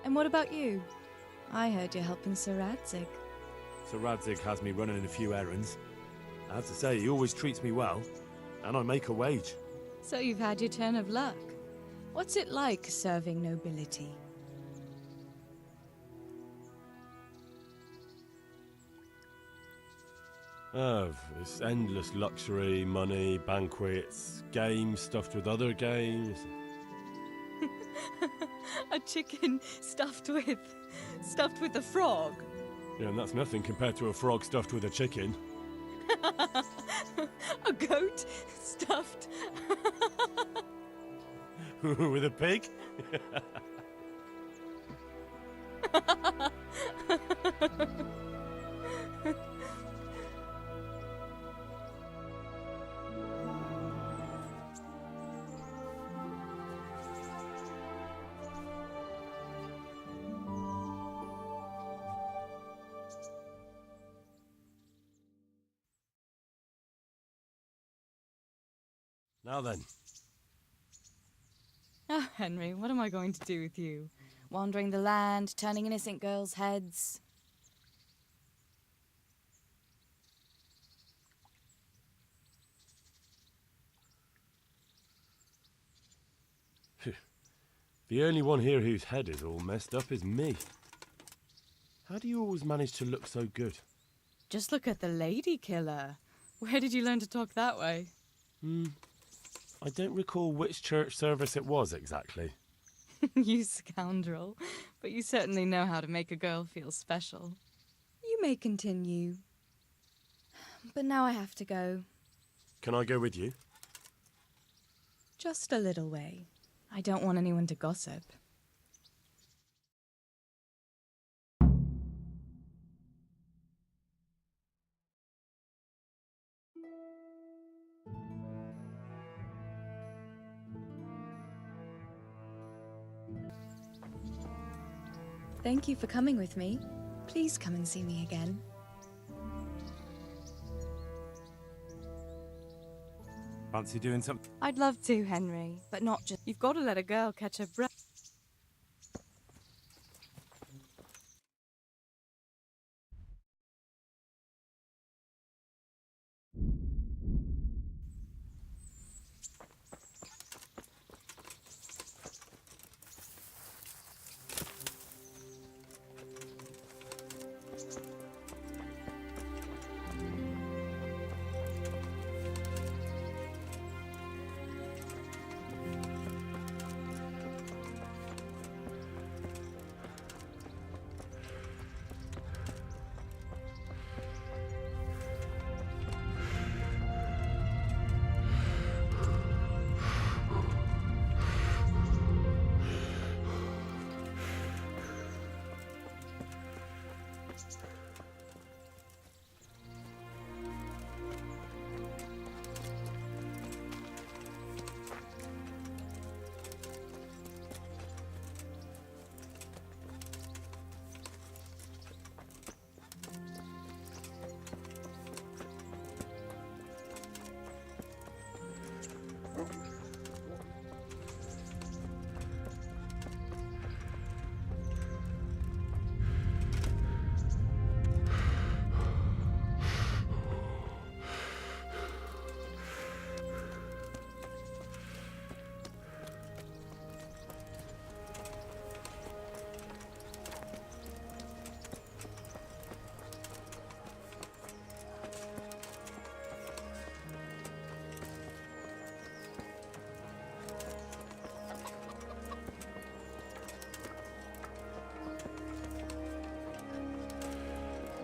And what about you? I heard you're helping Sir Radzig. Sir Radzig has me running a few errands. I have to say, he always treats me well, and I make a wage. So you've had your turn of luck. What's it like serving nobility? Oh, it's endless luxury, money, banquets, games stuffed with other games. A chicken stuffed with a frog. Yeah, and that's nothing compared to a frog stuffed with a chicken. A goat stuffed with a pig? Now then. Oh, Henry, what am I going to do with you? Wandering the land, turning innocent girls' heads. The only one here whose head is all messed up is me. How do you always manage to look so good? Just look at the lady killer. Where did you learn to talk that way? I don't recall which church service it was exactly. You scoundrel. But you certainly know how to make a girl feel special. You may continue. But now I have to go. Can I go with you? Just a little way. I don't want anyone to gossip. Thank you for coming with me. Please come and see me again. Fancy doing something? I'd love to, Henry, but not just... You've got to let a girl catch her breath.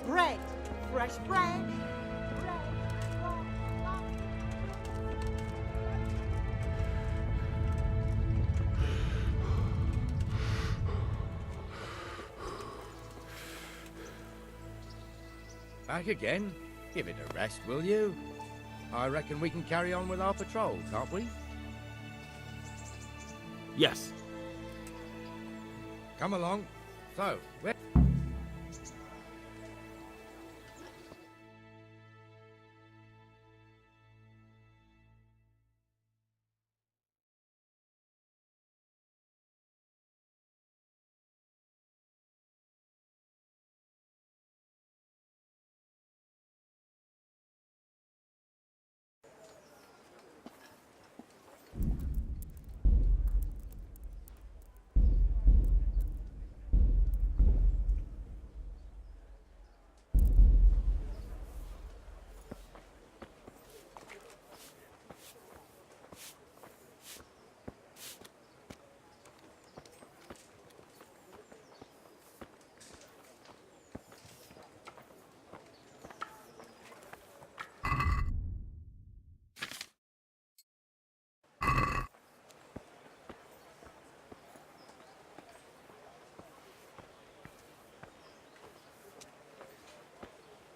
Bread! Fresh bread! Back again? Give it a rest, will you? I reckon we can carry on with our patrol, can't we? Yes. Come along. So, where...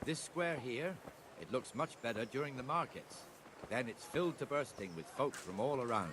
This square here, it looks much better during the markets. Then it's filled to bursting with folk from all around.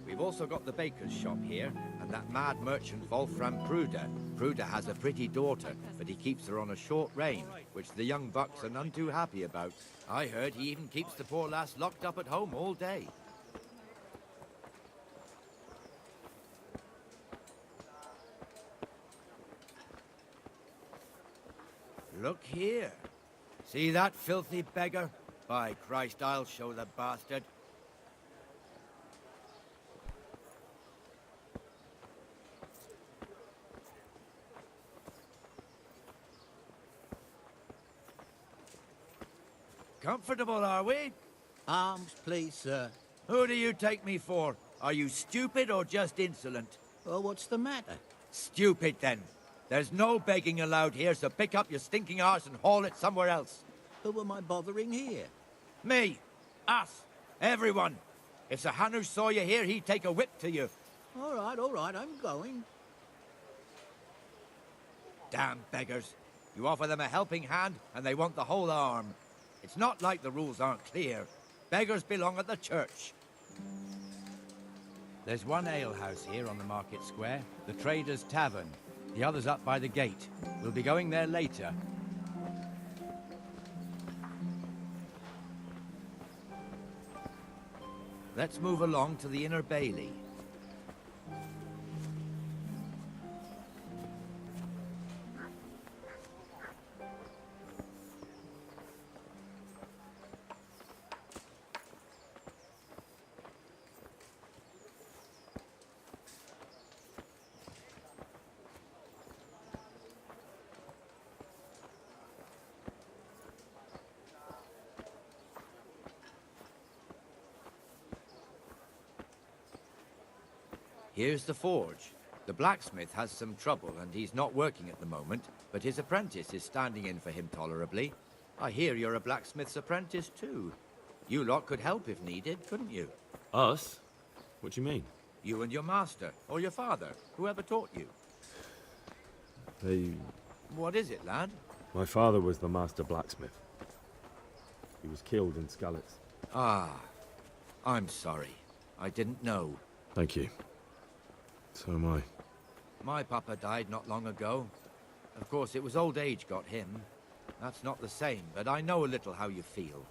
We've also got the baker's shop here, and that mad merchant Wolfram Pruder. Pruder has a pretty daughter, but he keeps her on a short rein, which the young bucks are none too happy about. I heard he even keeps the poor lass locked up at home all day. Look here. See that filthy beggar? By Christ, I'll show the bastard. Comfortable, are we? Arms, please, sir. Who do you take me for? Are you stupid or just insolent? Well, what's the matter? Stupid, then. There's no begging allowed here, so pick up your stinking arse and haul it somewhere else. Who am I bothering here? Me. Us. Everyone. If Sir Hanush saw you here, he'd take a whip to you. All right, I'm going. Damn beggars. You offer them a helping hand, and they want the whole arm. It's not like the rules aren't clear. Beggars belong at the church. There's one alehouse here on the market square, the Trader's Tavern. The other's up by the gate. We'll be going there later. Let's move along to the Inner Bailey. Here's the forge. The blacksmith has some trouble and he's not working at the moment, but his apprentice is standing in for him tolerably. I hear you're a blacksmith's apprentice too. You lot could help if needed, couldn't you? Us? What do you mean? You and your master, or your father, whoever taught you. What is it, lad? My father was the master blacksmith. He was killed in Skalitz. Ah, I'm sorry. I didn't know. Thank you. So am I. My papa died not long ago. Of course, it was old age got him. That's not the same, but I know a little how you feel.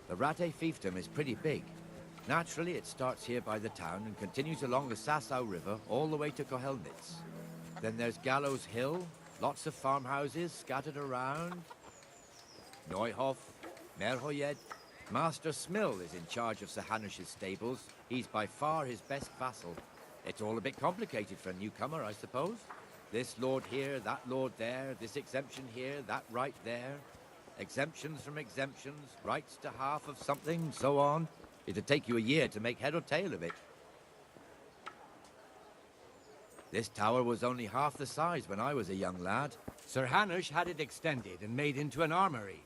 The Rate fiefdom is pretty big. Naturally, it starts here by the town and continues along the Sasau River all the way to Kohelnitz. Then there's Gallows Hill, lots of farmhouses scattered around. Neuhof, Merhoyed. Master Smill is in charge of Sir Hanush's stables. He's by far his best vassal. It's all a bit complicated for a newcomer, I suppose. This lord here, that lord there, this exemption here, that right there. Exemptions from exemptions, rights to half of something, so on. It'd take you a year to make head or tail of it. This tower was only half the size when I was a young lad. Sir Hanush had it extended and made into an armory.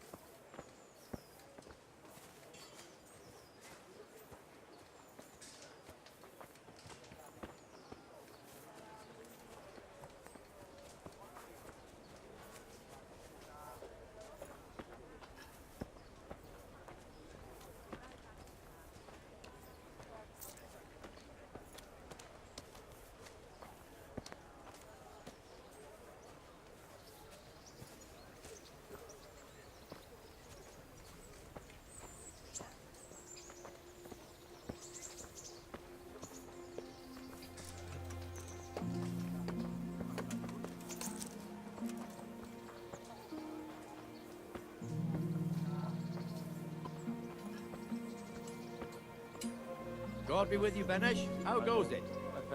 God be with you, Benesh. How goes it?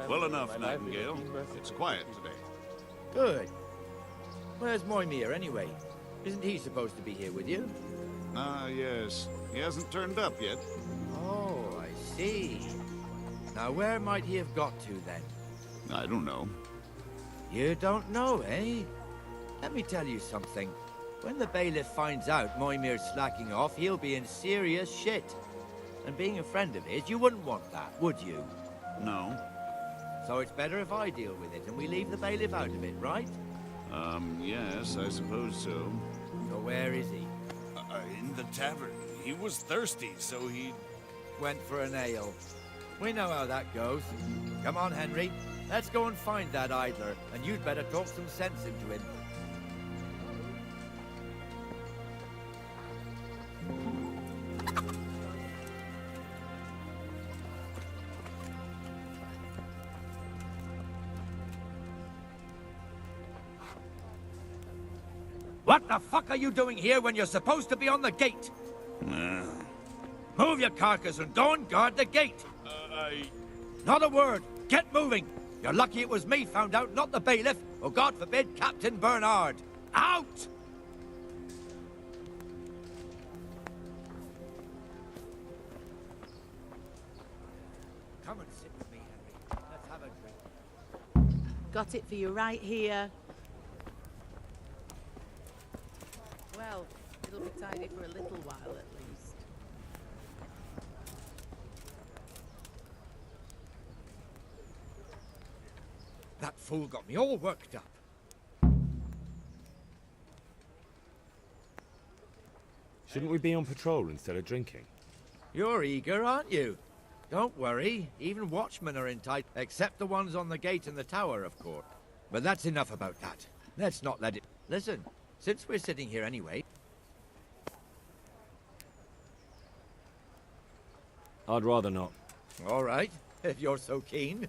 Well enough, Nightingale. It's quiet today. Good. Where's Moimir, anyway? Isn't he supposed to be here with you? Ah, yes. He hasn't turned up yet. Oh, I see. Now, where might he have got to, then? I don't know. You don't know, eh? Let me tell you something. When the bailiff finds out Moimir's slacking off, he'll be in serious shit. And being a friend of his, you wouldn't want that, would you? No. So it's better if I deal with it and we leave the bailiff out of it, right? Yes, I suppose so. So where is he? In the tavern. He was thirsty, so he... Went for an ale. We know how that goes. Come on, Henry. Let's go and find that idler, and you'd better talk some sense into him. What the fuck are you doing here when you're supposed to be on the gate? Move your carcass and go and guard the gate. Not a word. Get moving. You're lucky it was me found out, not the bailiff, or God forbid, Captain Bernard. Out! Come and sit with me, Henry. Let's have a drink. Got it for you right here. Well, it'll be tidy for a little while at least. That fool got me all worked up. Shouldn't we be on patrol instead of drinking? You're eager, aren't you? Don't worry, even watchmen are in tight, except the ones on the gate and the tower, of course. But that's enough about that. Let's not let it... Listen, since we're sitting here anyway... I'd rather not. All right, if you're so keen.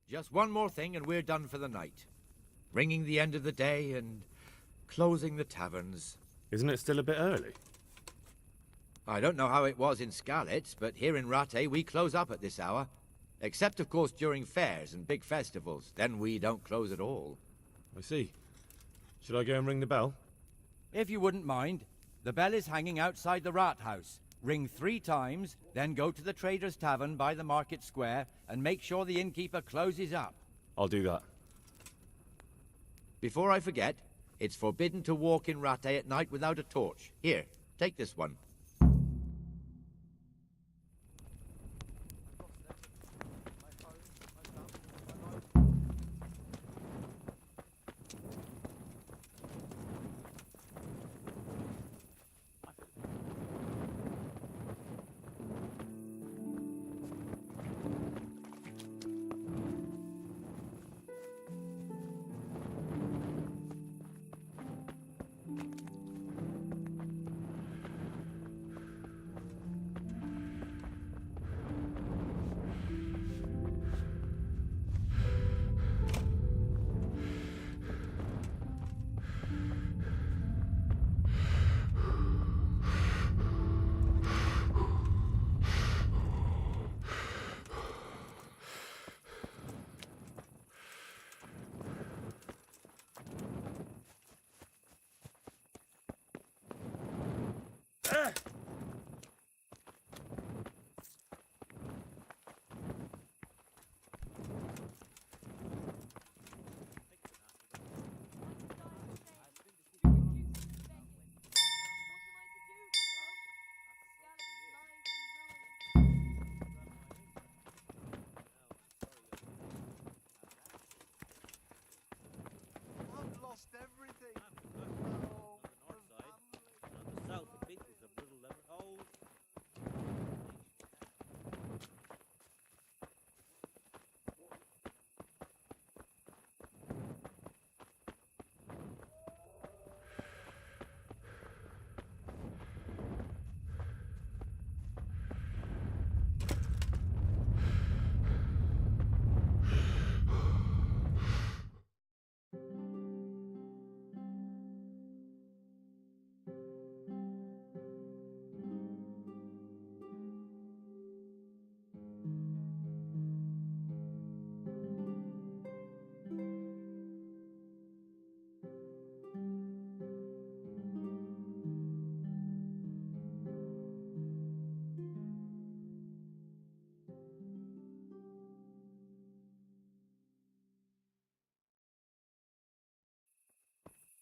Just one more thing and we're done for the night. Ringing the end of the day and closing the taverns. Isn't it still a bit early? I don't know how it was in Scarlet, but here in Rattay we close up at this hour. Except, of course, during fairs and big festivals. Then we don't close at all. I see. Should I go and ring the bell? If you wouldn't mind, the bell is hanging outside the Rat House. Ring 3 times, then go to the Trader's Tavern by the Market Square and make sure the innkeeper closes up. I'll do that. Before I forget, it's forbidden to walk in Rattay at night without a torch. Here, take this one.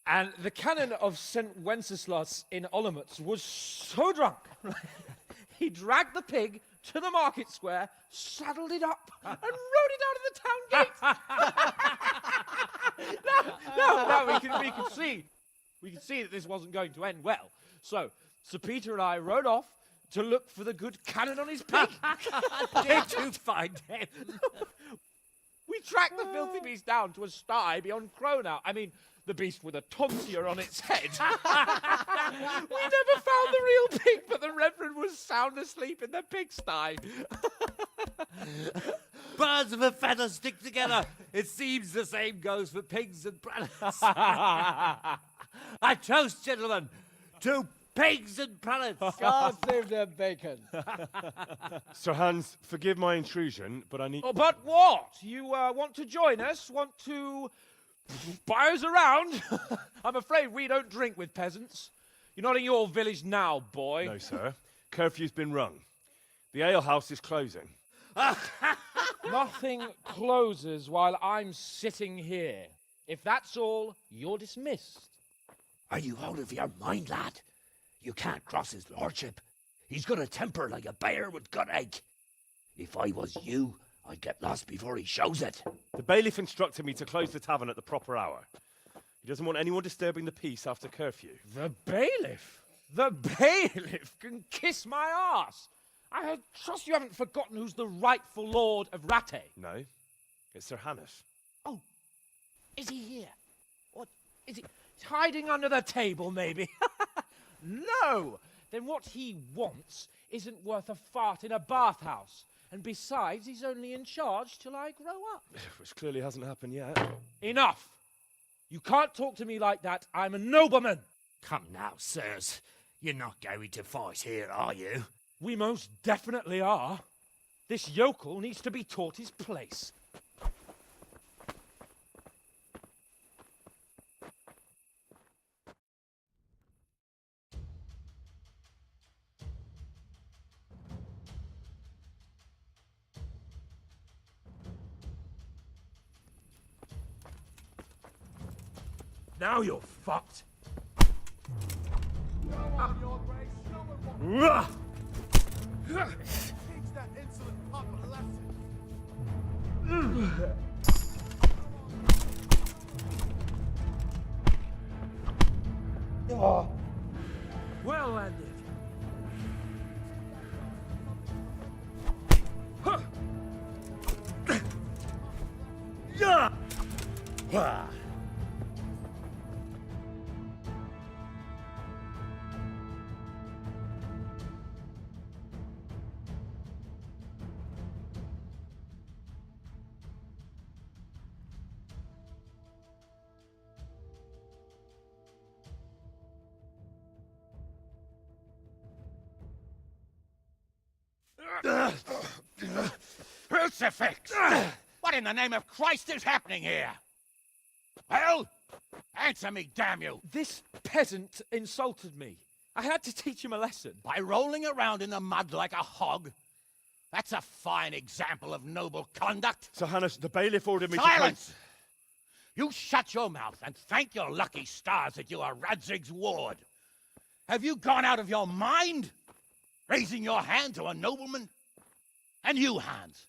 And the canon of St. Wenceslas in Olomouc was so drunk, He dragged the pig to the market square, saddled it up, and rode it out of the town gate. No, we can see. We could see that this wasn't going to end well. So, Sir Peter and I rode off to look for the good cannon on his pig. Did you find him? We tracked the filthy beast down to a sty beyond Cronow. I mean, the beast with a tonsure on its head. We never found the real pig, but the Reverend was sound asleep in the pigsty. Birds of a feather stick together. It seems the same goes for pigs and prelates. I toast, gentlemen, to pigs and prelates. God save their bacon. Sir Hans, forgive my intrusion, but I need... Oh, but what? You want to join us? Want to buy us around? I'm afraid we don't drink with peasants. You're not in your village now, boy. No, sir. Curfew's been rung. The alehouse is closing. Nothing closes while I'm sitting here. If that's all, you're dismissed. Are you out of your mind, lad? You can't cross his lordship. He's got a temper like a bear with gut ache. If I was you, I'd get lost before he shows it. The bailiff instructed me to close the tavern at the proper hour. He doesn't want anyone disturbing the peace after curfew. The bailiff? The bailiff can kiss my arse. I trust you haven't forgotten who's the rightful lord of Rattay. No, it's Sir Hannes. Oh, is he here? What, is he hiding under the table, maybe? No! Then what he wants isn't worth a fart in a bathhouse. And besides, he's only in charge till I grow up. Which clearly hasn't happened yet. Enough! You can't talk to me like that. I'm a nobleman. Come now, sirs. You're not going to fight here, are you? We most definitely are. This yokel needs to be taught his place. Now you're fucked. Teach that insolent pup a lesson. Well landed. Crucifix! What in the name of Christ is happening here? Well, answer me, damn you! This peasant insulted me. I had to teach him a lesson. By rolling around in the mud like a hog? That's a fine example of noble conduct. Sir Hannes, the bailiff ordered me Silence! You shut your mouth and thank your lucky stars that you are Radzig's ward. Have you gone out of your mind? Raising your hand to a nobleman? And you, Hans,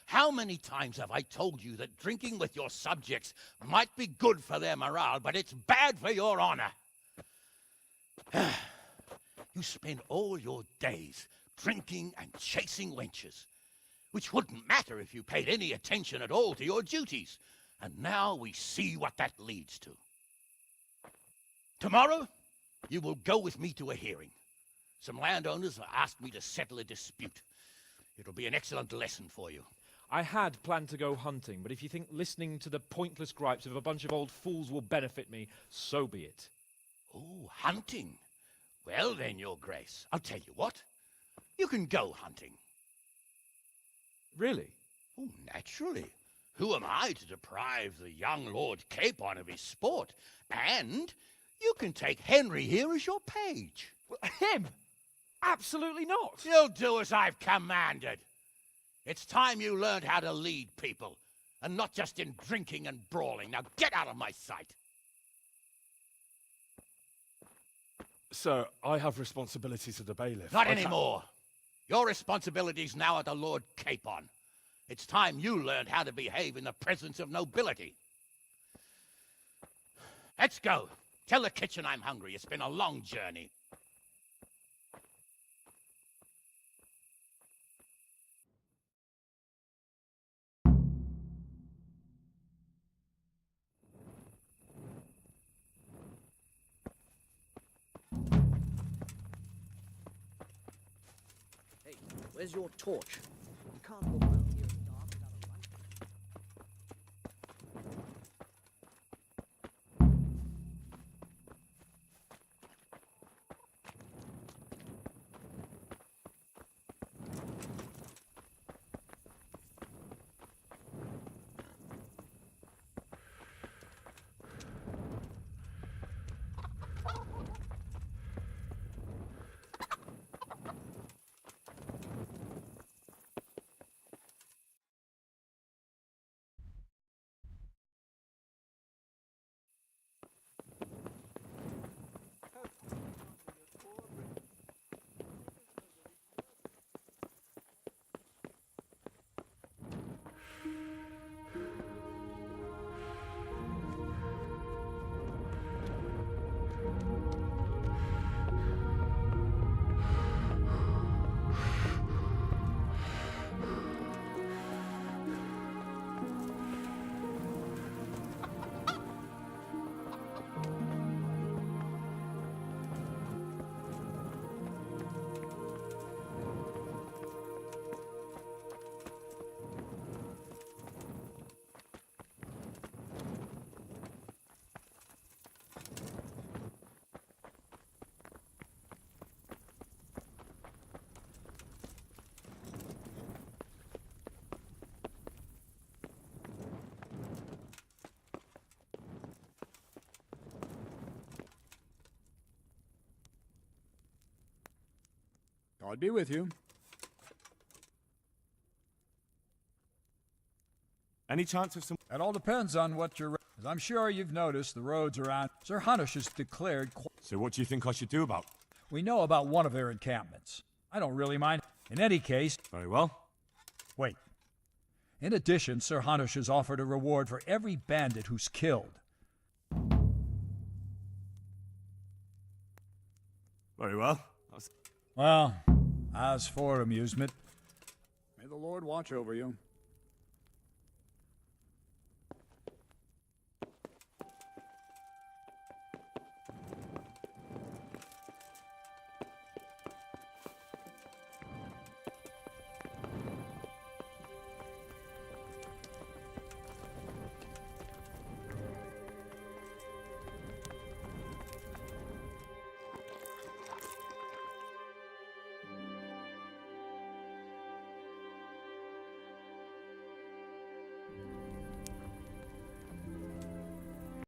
how many times have I told you that drinking with your subjects might be good for their morale, but it's bad for your honor? You spend all your days drinking and chasing wenches, which wouldn't matter if you paid any attention at all to your duties. And now we see what that leads to. Tomorrow, you will go with me to a hearing. Some landowners have asked me to settle a dispute. It'll be an excellent lesson for you. I had planned to go hunting, but if you think listening to the pointless gripes of a bunch of old fools will benefit me, so be it. Oh, hunting. Well then, Your Grace, I'll tell you what. You can go hunting. Really? Oh, naturally. Who am I to deprive the young Lord Capon of his sport? And you can take Henry here as your page. Him? Absolutely not. You'll do as I've commanded. It's time you learned how to lead people, and not just in drinking and brawling. Now get out of my sight. Sir, I have responsibilities to the bailiff. Not anymore. Your responsibilities now are the Lord Capon. It's time you learned how to behave in the presence of nobility. Let's go. Tell the kitchen I'm hungry. It's been a long journey. Hey, where's your torch? You can't walk around here in the dark without a light. God be with you. Any chance of some... That all depends on what you're... As I'm sure you've noticed, the roads around... Sir Hunnish has declared... So what do you think I should do about? We know about one of their encampments. I don't really mind. In any case... Very well. Wait. In addition, Sir Hunnish has offered a reward for every bandit who's killed. Very well. Well, as for amusement... May the Lord watch over you.